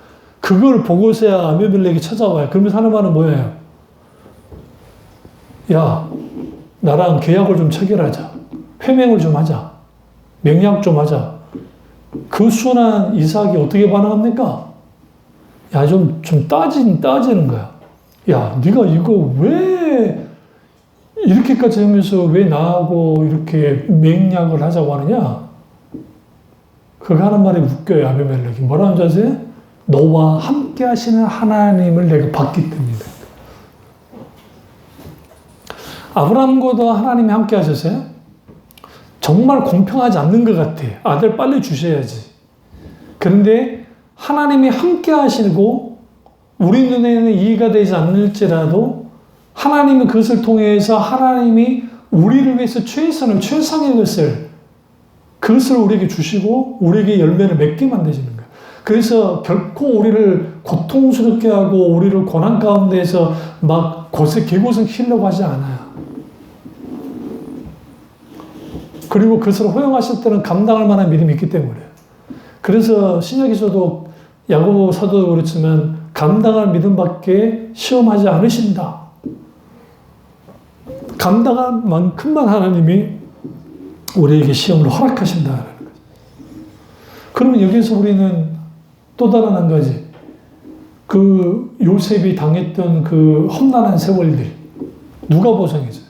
그걸 보고서야 아비멜렉이 찾아와요. 그러면서 하는 말은 뭐예요? 야, 나랑 계약을 좀 체결하자. 회맹을 좀 하자. 맹약 좀 하자. 그 순한 이삭이 어떻게 반응합니까? 야, 좀 따지는 거야. 야, 네가 이거 왜 이렇게까지 하면서 왜 나하고 이렇게 맹약을 하자고 하느냐? 그거 하는 말이 웃겨요, 아비멜렉이. 뭐라는 줄 아세요? 너와 함께 하시는 하나님을 내가 봤기 때문이다. 아브라함과도 하나님이 함께 하셨어요? 정말 공평하지 않는 것 같아. 아들 빨리 주셔야지. 그런데 하나님이 함께 하시고 우리 눈에는 이해가 되지 않을지라도 하나님은 그것을 통해서 하나님이 우리를 위해서 최상의 그것을 우리에게 주시고 우리에게 열매를 맺게 만드시는 거예요. 그래서 결코 우리를 고통스럽게 하고 우리를 고난 가운데에서 막 개고생 키려고 하지 않아요. 그리고 그것을 허용하실 때는 감당할 만한 믿음이 있기 때문에. 그래서 신약에서도 야고보 사도도 그렇지만 감당할 믿음밖에 시험하지 않으신다. 감당할 만큼만 하나님이 우리에게 시험을 허락하신다는 거죠. 그러면 여기서 우리는 또 다른 한 가지, 그 요셉이 당했던 그 험난한 세월들 누가 보상해줘요?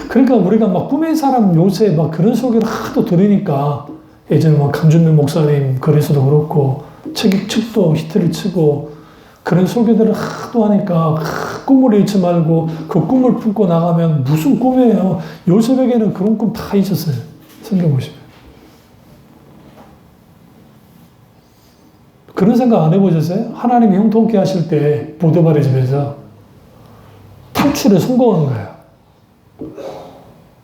그러니까 우리가 막 꿈의 사람 요셉 막 그런 소리를 하도 들으니까 예전에 막 강준면 목사님 글에서도 그렇고 책도 히트를 치고 그런 설교들을 하도 하니까 꿈을 잃지 말고 그 꿈을 품고 나가면 무슨 꿈이에요. 요셉에게는 그런 꿈 다 있었어요. 성경 보시면. 그런 생각 안 해보셨어요? 하나님이 형통케 하실 때 보드발의 집에서 탈출에 성공한 거예요.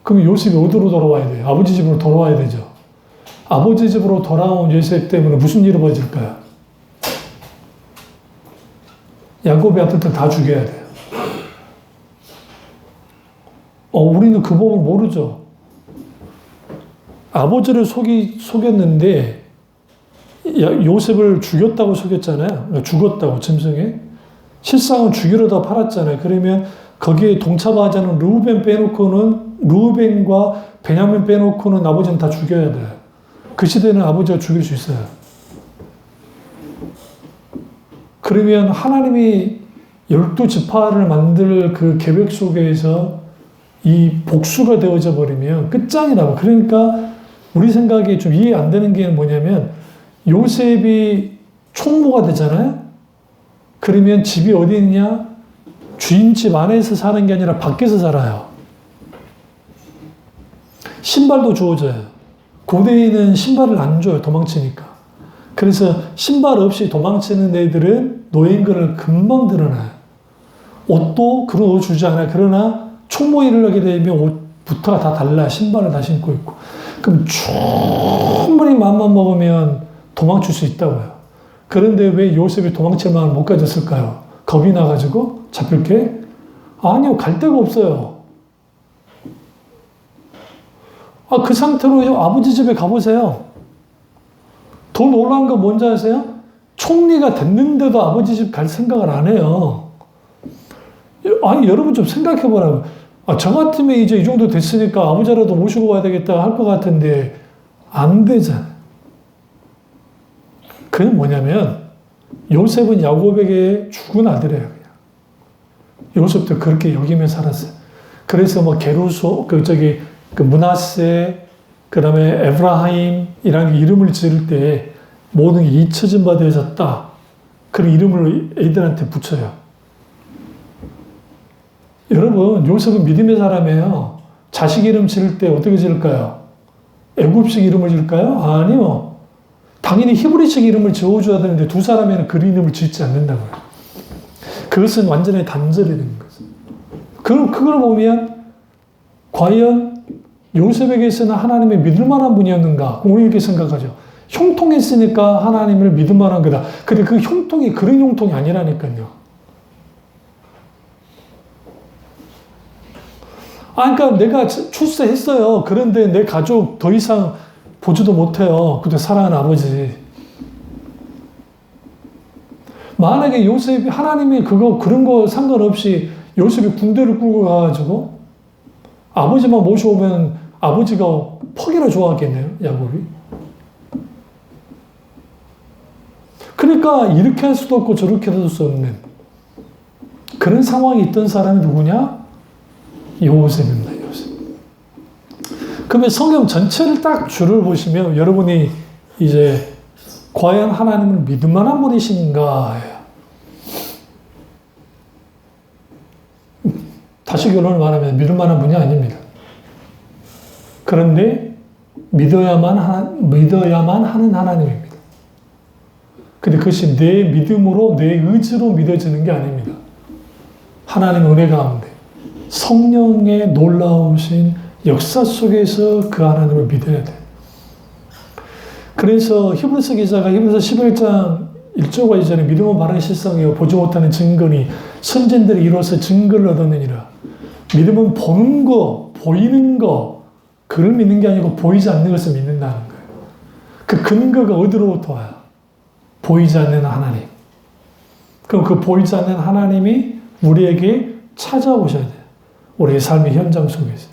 그럼 요셉이 어디로 돌아와야 돼요? 아버지 집으로 돌아와야 되죠. 아버지 집으로 돌아온 요셉 때문에 무슨 일이 벌어질까요? 야곱의 아들들 다 죽여야 돼요. 우리는 그 법을 모르죠. 아버지를 속였는데 요셉을 죽였다고 속였잖아요. 죽었다고 짐승에. 실상은 죽이려다 팔았잖아요. 그러면 거기에 동참하지 않은 르우벤과 베냐민 빼놓고는 아버지는 다 죽여야 돼요. 그 시대는 아버지가 죽일 수 있어요. 그러면 하나님이 12지파를 만들 그 계획 속에서 이 복수가 되어져 버리면 끝장이라고. 그러니까 우리 생각에 좀 이해 안 되는 게 뭐냐면 요셉이 총무가 되잖아요. 그러면 집이 어디 있냐? 주인집 안에서 사는 게 아니라 밖에서 살아요. 신발도 주어져요. 고대에는 신발을 안 줘요. 도망치니까. 그래서 신발 없이 도망치는 애들은 노예인거를 금방 드러나요. 옷도 그런 옷 주지 않아요. 그러나 총무 일을 하게 되면 옷부터가 다 달라요. 신발을 다 신고 있고. 그럼 충분히 마음만 먹으면 도망칠 수 있다고요. 그런데 왜 요셉이 도망칠 마음을 못 가졌을까요? 겁이 나가지고 잡힐 게? 아니요. 갈 데가 없어요. 그 상태로 아버지 집에 가보세요. 더 놀라운 건 뭔지 아세요? 총리가 됐는데도 아버지 집 갈 생각을 안 해요. 아니, 여러분 좀 생각해 보라고. 저 같으면 이제 이 정도 됐으니까 아버지라도 모시고 와야 되겠다 할 것 같은데, 안 되잖아요. 그건 뭐냐면, 요셉은 야곱에게 죽은 아들이에요. 그냥. 요셉도 그렇게 여기며 살았어요. 그래서 뭐 게루소, 그 므낫세, 그 다음에 에브라임이라는 이름을 지을 때 모든 게 잊혀진 바 되어졌다. 그런 이름을 애들한테 붙여요. 여러분, 요셉은 믿음의 사람이에요. 자식 이름 지을 때 어떻게 지을까요? 애굽식 이름을 지을까요? 아니요. 당연히 히브리식 이름을 지어줘야 되는데 두 사람에는 그 이름을 짓지 않는다고요. 그것은 완전히 단절이 되는 거죠. 그럼 그걸 보면 과연 요셉에게서는 하나님의 믿을 만한 분이었는가? 우리 이렇게 생각하죠. 형통했으니까 하나님을 믿을 만한 거다. 근데 그 형통이 그런 형통이 아니라니까요. 그러니까 내가 출세했어요. 그런데 내 가족 더 이상 보지도 못해요. 그때 사랑하는 아버지. 만약에 요셉이 하나님이 그런 거 상관없이 요셉이 군대를 끌고 가가지고 아버지만 모셔오면 아버지가 퍽이나 좋아하겠네요. 야곱이. 그러니까 이렇게 할 수도 없고 저렇게 할 수 없는 그런 상황이 있던 사람이 누구냐? 요셉입니다. 요셉. 그러면 성경 전체를 딱 줄을 보시면 여러분이 이제 과연 하나님을 믿을 만한 분이신가? 다시 결론을 말하면 믿을 만한 분이 아닙니다. 그런데 믿어야만 하는 하나님입니다. 근데 그것이 내 믿음으로, 내 의지로 믿어지는 게 아닙니다. 하나님의 은혜 가운데 성령의 놀라우신 역사 속에서 그 하나님을 믿어야 돼요. 그래서 히브리서 기자가 히브리서 11장 1절과 2절에 믿음은 바른 실상이요 보지 못하는 증거니 선진들이 이로써 증거를 얻었느니라. 믿음은 보는 거, 보이는 거, 그를 믿는 게 아니고 보이지 않는 것을 믿는다는 거예요. 그 근거가 어디로부터 와요? 보이지 않는 하나님. 그럼 그 보이지 않는 하나님이 우리에게 찾아오셔야 돼요. 우리의 삶의 현장 속에서.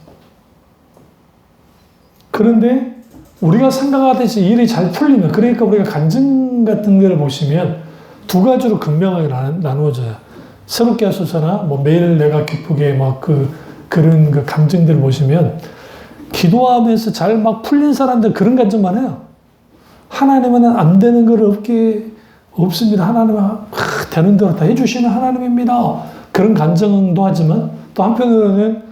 그런데 우리가 생각하듯이 일이 잘 풀리면, 그러니까 우리가 간증 같은 데를 보시면 두 가지로 극명하게 나누어져요. 새롭게 하소서나 뭐 매일 내가 기쁘게 막 그런 그 감정들을 보시면 기도하면서 잘 막 풀린 사람들 그런 감정만 해요. 하나님은 안 되는 걸 없습니다. 하나님은 되는 대로 다 해주시는 하나님입니다. 그런 간증도 하지만 또 한편으로는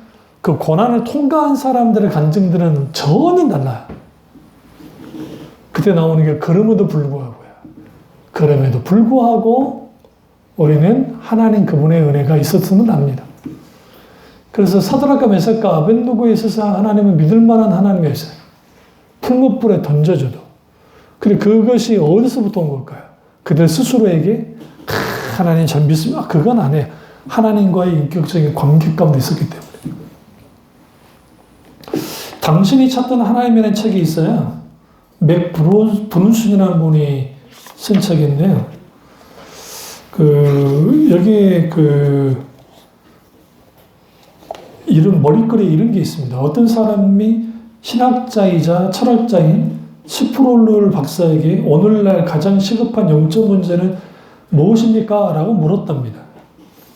그 고난을 통과한 사람들의 간증들은 전혀 달라요. 그때 나오는 게 그럼에도 불구하고요. 그럼에도 불구하고 우리는 하나님 그분의 은혜가 있었음을 압니다. 그래서 사드락과 메삭과 아벳느고에 있어서 하나님은 믿을 만한 하나님이었어요. 풀무불에 던져줘도. 근데 그것이 어디서부터 온 걸까요? 그들 스스로에게 하나님 잘 믿습니다. 그건 아니에요. 하나님과의 인격적인 관계 가운데 있었기 때문에. 당신이 찾던 하나님이라는 책이 있어요. 맥 브룬슨이라는 분이 쓴 책인데요. 여기에 머리글에 이런 게 있습니다. 어떤 사람이 신학자이자 철학자인 스프롤 박사에게 오늘날 가장 시급한 영적 문제는 무엇입니까? 라고 물었답니다.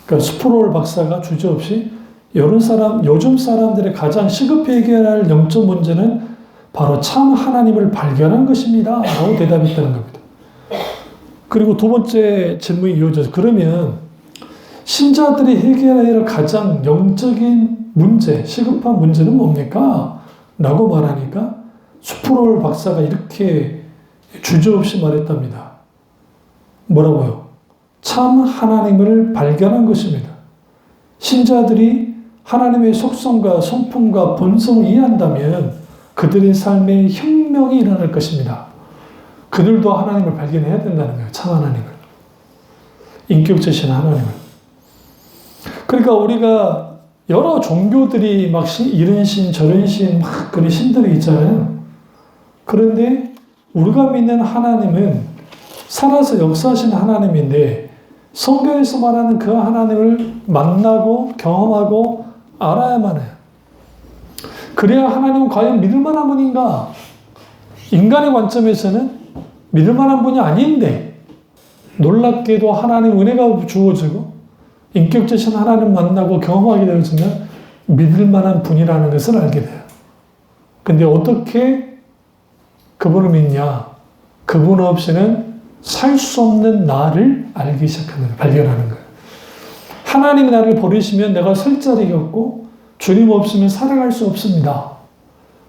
그러니까 스프롤 박사가 주저없이 요즘 사람들의 가장 시급히 해결할 영적 문제는 바로 참 하나님을 발견한 것입니다. 라고 대답했다는 겁니다. 그리고 두 번째 질문이 이어져서 그러면 신자들이 해결해야 할 가장 영적인 문제, 시급한 문제는 뭡니까? 라고 말하니까 스프롤 박사가 이렇게 주저없이 말했답니다. 뭐라고요? 참 하나님을 발견한 것입니다. 신자들이 하나님의 속성과 성품과 본성을 이해한다면 그들의 삶에 혁명이 일어날 것입니다. 그들도 하나님을 발견해야 된다는 거예요. 참 하나님을. 인격적이신 하나님을. 그러니까 우리가 여러 종교들이 막 이런 신, 저런 신, 막 그런 신들이 있잖아요. 그런데 우리가 믿는 하나님은 살아서 역사하신 하나님인데 성경에서 말하는 그 하나님을 만나고 경험하고 알아야만 해요. 그래야 하나님은 과연 믿을 만한 분인가? 인간의 관점에서는 믿을 만한 분이 아닌데 놀랍게도 하나님 은혜가 주어지고 인격적인 하나님 만나고 경험하게 되어지면 믿을 만한 분이라는 것을 알게 돼요. 근데 어떻게 그분을 믿냐? 그분 없이는 살 수 없는 나를 알기 시작하는 거예요. 발견하는 거예요. 하나님이 나를 버리시면 내가 설 자리가 없고 주님 없으면 살아갈 수 없습니다.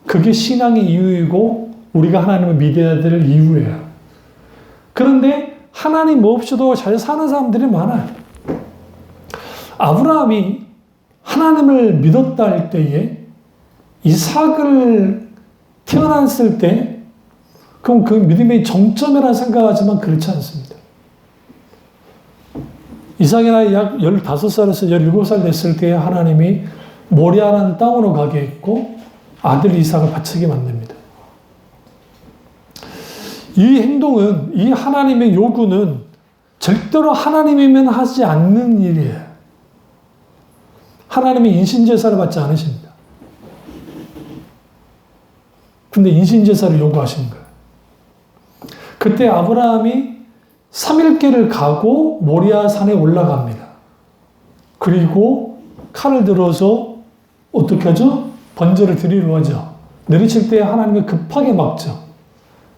그게 신앙의 이유이고 우리가 하나님을 믿어야 될 이유예요. 그런데 하나님 없이도 잘 사는 사람들이 많아요. 아브라함이 하나님을 믿었다 할 때에 이삭을 태어났을 때 그럼 그 믿음의 정점이라 생각하지만 그렇지 않습니다. 이삭이 나이 약 15살에서 17살 됐을 때 하나님이 모리아라는 땅으로 가게 했고 아들 이삭을 바치게 만듭니다. 이 행동은, 이 하나님의 요구는 절대로 하나님이면 하지 않는 일이에요. 하나님이 인신제사를 받지 않으십니다. 근데 인신제사를 요구하시는 거예요. 그때 아브라함이 3일길을 가고 모리아 산에 올라갑니다. 그리고 칼을 들어서 어떻게 하죠? 번제를 드리려 하죠. 내리칠 때 하나님이 급하게 막죠.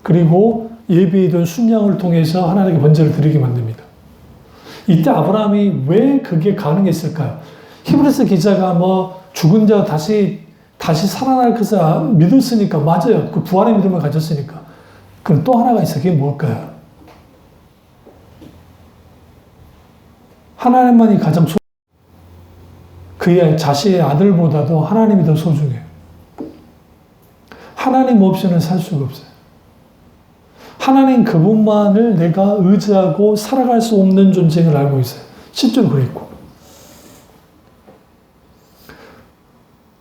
그리고 예비해둔 순양을 통해서 하나님께 번제를 드리게 만듭니다. 이때 아브라함이 왜 그게 가능했을까요? 히브리서 기자가 죽은 자 다시 살아날 것을 믿었으니까, 맞아요. 그 부활의 믿음을 가졌으니까. 그럼 또 하나가 있어요. 그게 뭘까요? 하나님만이 가장 그의 자신의 아들보다도 하나님이 더 소중해요. 하나님 없이는 살 수가 없어요. 하나님 그분만을 내가 의지하고 살아갈 수 없는 존재를 알고 있어요. 실제로 그랬고.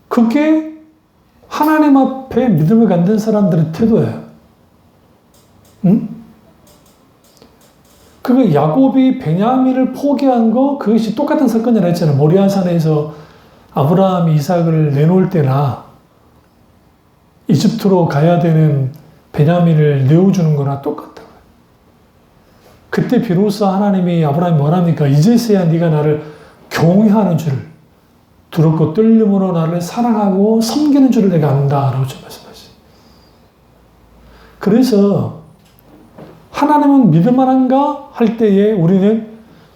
그게 하나님 앞에 믿음을 갖는 사람들의 태도예요. 응? 그 야곱이 베냐민을 포기한 거 그것이 똑같은 사건이라 했잖아요. 모리아산에서 아브라함이 이삭을 내놓을 때나 이집트로 가야 되는 베냐민을 내어주는 거나 똑같다고요. 그때 비로소 하나님이 아브라함이 뭐랍니까? 이제서야 네가 나를 경외하는 줄을 두렵고 떨림으로 나를 사랑하고 섬기는 줄을 내가 안다라고 말씀하시죠. 그래서 하나님은 믿을 만한가 할 때에 우리는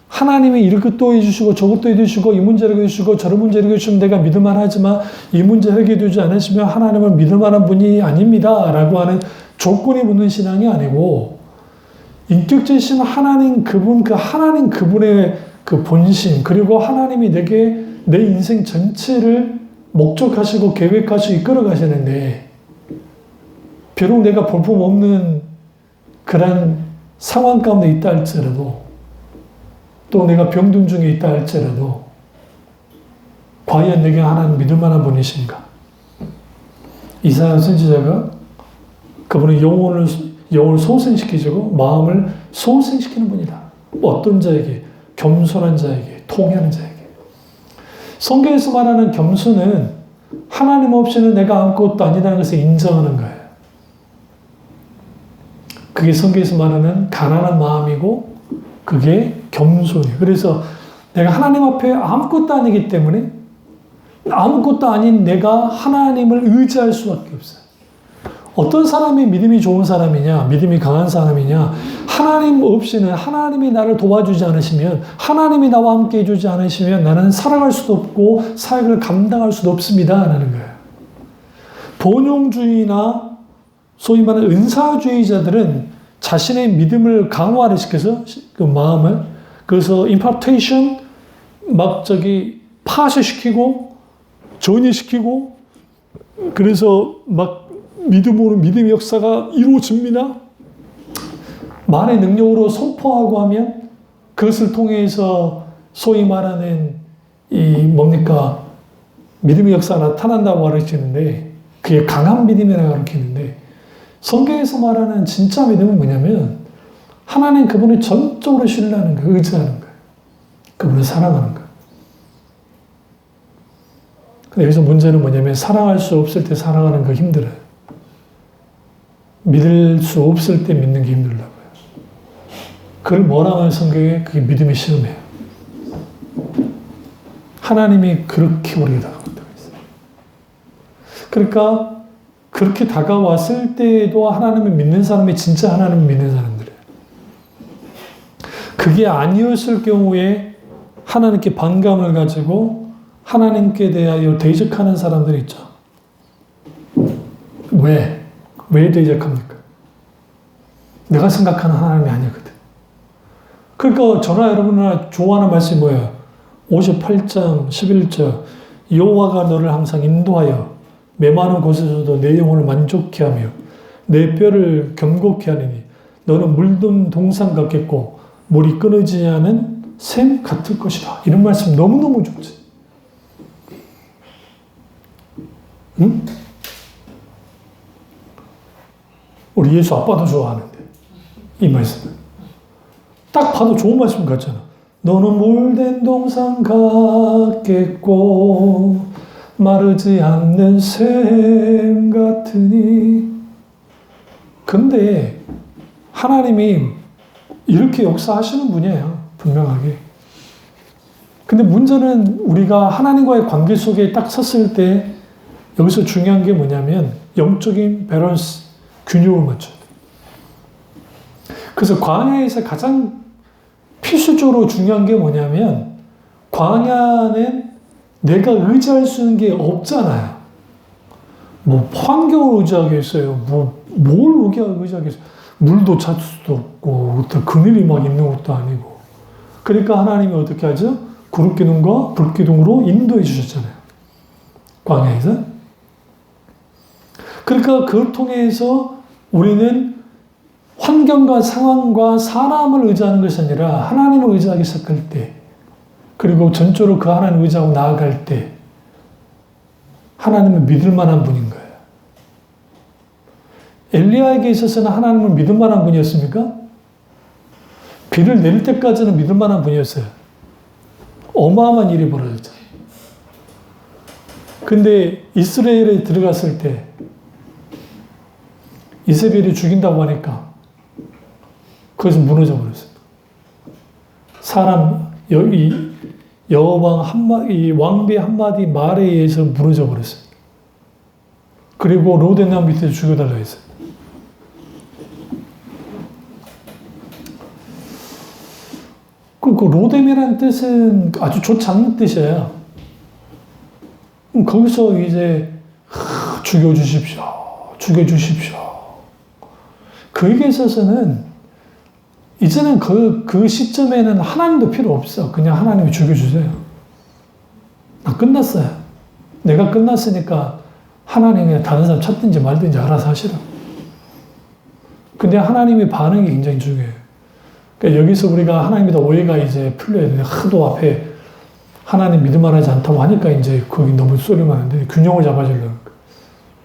하나님이 이것도 해주시고 저것도 해주시고 이 문제를 해주시고 저런 문제를 해주시면 내가 믿을 만하지만 이 문제 해결되지 않으시면 하나님은 믿을 만한 분이 아닙니다 라고 하는 조건이 붙는 신앙이 아니고 인격적이신 하나님 그분, 그 하나님 그분의 그 본심, 그리고 하나님이 내게 내 인생 전체를 목적하시고 계획하시고 이끌어 가시는데 비록 내가 볼품없는 그런 상황 가운데 있다 할지라도 또 내가 병든 중에 있다 할지라도 과연 내게 하나님 믿을 만한 분이신가? 이사야 선지자가 그분의 영혼을 소생시키시고 마음을 소생시키는 분이다. 어떤 자에게? 겸손한 자에게, 통회하는 자에게. 성경에서 말하는 겸손은 하나님 없이는 내가 아무것도 아니라는 것을 인정하는 거예요. 그게 성경에서 말하는 가난한 마음이고 그게 겸손이에요. 그래서 내가 하나님 앞에 아무것도 아니기 때문에 아무것도 아닌 내가 하나님을 의지할 수밖에 없어요. 어떤 사람이 믿음이 좋은 사람이냐, 믿음이 강한 사람이냐, 하나님 없이는 하나님이 나를 도와주지 않으시면, 하나님이 나와 함께 해주지 않으시면 나는 살아갈 수도 없고 사역을 감당할 수도 없습니다 라는 거예요. 본용주의나 소위 말하는 은사주의자들은 자신의 믿음을 강화를 시켜서 그 마음을, 그래서 임파테이션 파쇄시키고 전이시키고 그래서 믿음으로 믿음의 역사가 이루어집니다. 말의 능력으로 선포하고 하면 그것을 통해서 소위 말하는 믿음의 역사가 나타난다고 가르치는데 그게 강한 믿음이라고 가르치는데 성경에서 말하는 진짜 믿음은 뭐냐면 하나님 그분을 전적으로 신뢰하는 거예요. 의지하는 거예요. 그분을 사랑하는 거예요. 근데 여기서 문제는 뭐냐면 사랑할 수 없을 때 사랑하는 거 힘들어요. 믿을 수 없을 때 믿는 게 힘들다고요. 그걸 뭐라고 하는 성경에 그게 믿음의 시험이에요. 하나님이 그렇게 우리에게 다가온다고 했어요. 그러니까 그렇게 다가왔을 때에도 하나님을 믿는 사람이 진짜 하나님을 믿는 사람들이에요. 그게 아니었을 경우에 하나님께 반감을 가지고 하나님께 대하여 대적하는 사람들이 있죠. 왜? 왜 대적합니까? 내가 생각하는 하나님이 아니거든. 그러니까 저나 여러분이나 좋아하는 말씀이 뭐예요? 58장 11절 여호와가 너를 항상 인도하여 메마른 곳에서도 내 영혼을 만족케 하며 내 뼈를 견고케 하느니 너는 물든 동산 같겠고 물이 끊어지지 않은 샘 같을 것이다. 이런 말씀 너무너무 좋지. 응? 우리 예수 아빠도 좋아하는데 이 말씀은 딱 봐도 좋은 말씀 같잖아. 너는 물된 동산 같겠고 마르지 않는 샘 같으니. 근데 하나님이 이렇게 역사하시는 분이에요. 분명하게. 근데 문제는 우리가 하나님과의 관계 속에 딱 섰을 때 여기서 중요한 게 뭐냐면 영적인 밸런스, 균형을 맞춰야 돼. 그래서 광야에서 가장 필수적으로 중요한 게 뭐냐면 광야는 내가 의지할 수 있는 게 없잖아요. 뭐 환경을 의지하겠어요. 뭘 의지하겠어요. 물도 찾을 수도 없고 그늘이 막 있는 것도 아니고. 그러니까 하나님이 어떻게 하죠? 구름기둥과 불기둥으로 인도해 주셨잖아요. 광야에서. 그러니까 그걸 통해서 우리는 환경과 상황과 사람을 의지하는 것이 아니라 하나님을 의지하기 시작할 때, 그리고 전적으로 그 하나님을 의지하고 나아갈 때 하나님을 믿을 만한 분인 거예요. 엘리야에게 있어서는 하나님을 믿을 만한 분이었습니까? 비를 내릴 때까지는 믿을 만한 분이었어요. 어마어마한 일이 벌어졌죠. 근데 이스라엘에 들어갔을 때 이세벨이 죽인다고 하니까 거기서 무너져 버렸어요. 사람 여왕 한마디, 왕비 한마디 말에 의해서 무너져 버렸어요. 그리고 로데남 밑에서 죽여달라고 했어요. 그 로뎀이라는 뜻은 아주 좋지 않는 뜻이에요. 거기서 이제 죽여주십시오. 죽여주십시오. 그에게 있어서는 이제는 그 시점에는 하나님도 필요 없어. 그냥 하나님이 죽여주세요. 나 끝났어요. 내가 끝났으니까 하나님이 그냥 다른 사람 찾든지 말든지 알아서 하시라. 근데 하나님의 반응이 굉장히 중요해요. 그러니까 여기서 우리가 하나님이다 오해가 이제 풀려야 되는데 하도 앞에 하나님 믿을만하지 않다고 하니까 이제 거기 너무 쏠리면 안 돼. 균형을 잡아주려는 거예요.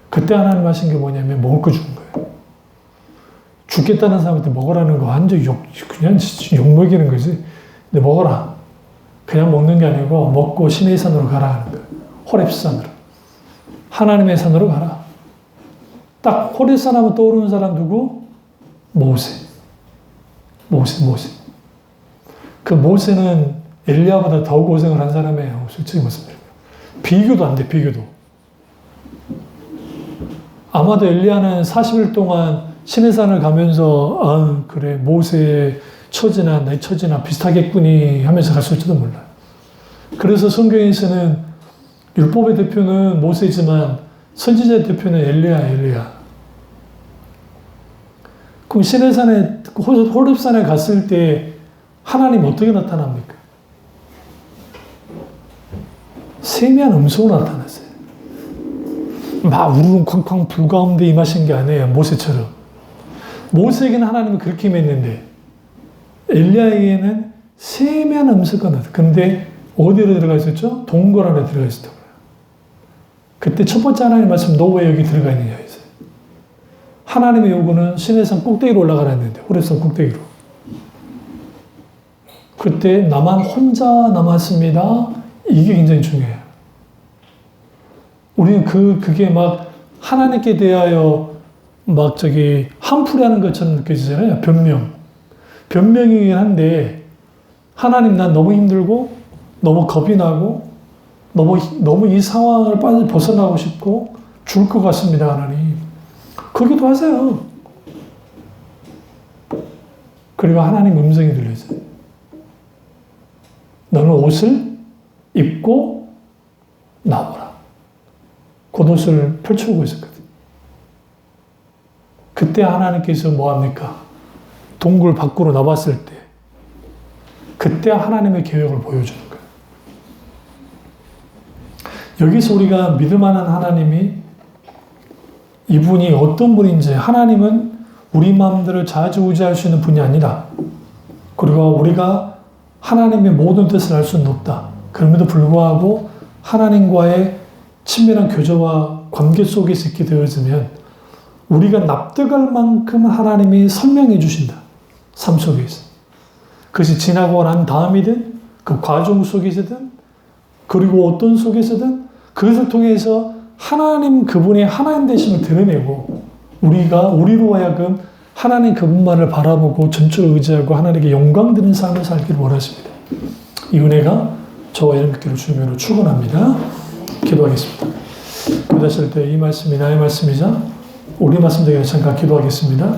그때 하나님 하신 게 뭐냐면 먹을 거 준 거예요. 죽겠다는 사람한테 먹으라는 거 완전 그냥 욕먹이는 거지. 근데 먹어라. 그냥 먹는 게 아니고 먹고 신의 산으로 가라 하는 거예요. 호렙산으로. 하나님의 산으로 가라. 딱 호렙산 하면 떠오르는 사람 누구? 모세. 그 모세는 엘리야보다 더 고생을 한 사람이에요. 솔직히 말씀드리면. 비교도 안 돼, 비교도. 아마도 엘리야는 40일 동안 시내산을 가면서 그래 모세의 처지나 내 처지나 비슷하겠구니 하면서 갔을지도 몰라요. 그래서 성경에서는 율법의 대표는 모세지만 선지자의 대표는 엘리야. 그럼 시내산에 호렙산에 갔을 때 하나님 어떻게 나타납니까? 세미한 음성으로 나타났어요. 막 우르릉 쾅쾅 불 가운데 임하신 게 아니에요. 모세처럼. 모세에게는 하나님이 그렇게 임했는데 엘리야에게는 세미한 음성가 나타났어요. 근데 어디로 들어가 있었죠? 동굴 안에 들어가 있었다고요. 그때 첫 번째 하나님 말씀 너 왜 여기 들어가 있느냐 했어요. 하나님의 요구는 시내산 꼭대기로 올라가라 했는데 호렙산 꼭대기로. 그때 나만 혼자 남았습니다. 이게 굉장히 중요해요. 우리는 그게 막 하나님께 대하여 막 한풀이 하는 것처럼 느껴지잖아요. 변명. 변명이긴 한데 하나님 난 너무 힘들고 너무 겁이 나고 너무 이 상황을 빨리 벗어나고 싶고 죽을 것 같습니다. 하나님. 그러기도 하세요. 그리고 하나님 음성이 들려있어요. 너는 옷을 입고 나오라. 겉옷을 펼쳐오고 있었거든. 그때 하나님께서 뭐합니까? 동굴 밖으로 나왔을 때 그때 하나님의 계획을 보여주는 거예요. 여기서 우리가 믿을만한 하나님이 이분이 어떤 분인지, 하나님은 우리 마음대로 좌지우지할 수 있는 분이 아니라, 그리고 우리가 하나님의 모든 뜻을 알 수는 없다. 그럼에도 불구하고 하나님과의 친밀한 교제와 관계 속에서 있게 되어지면 우리가 납득할 만큼 하나님이 설명해 주신다. 삶 속에서. 그것이 지나고 난 다음이든 그 과정 속에서든 그리고 어떤 속에서든 그것을 통해서 하나님 그분의 하나님 되심을 드러내고 우리로 하여금 하나님 그분만을 바라보고 전적으로 의지하고 하나님께 영광 드리는 삶을 살기를 원하십니다. 이 은혜가 저와 여러분께로 주님으로 축원합니다. 기도하겠습니다. 기도하실 때 이 말씀이 나의 말씀이자 우리 말씀 되게 잠깐 기도하겠습니다.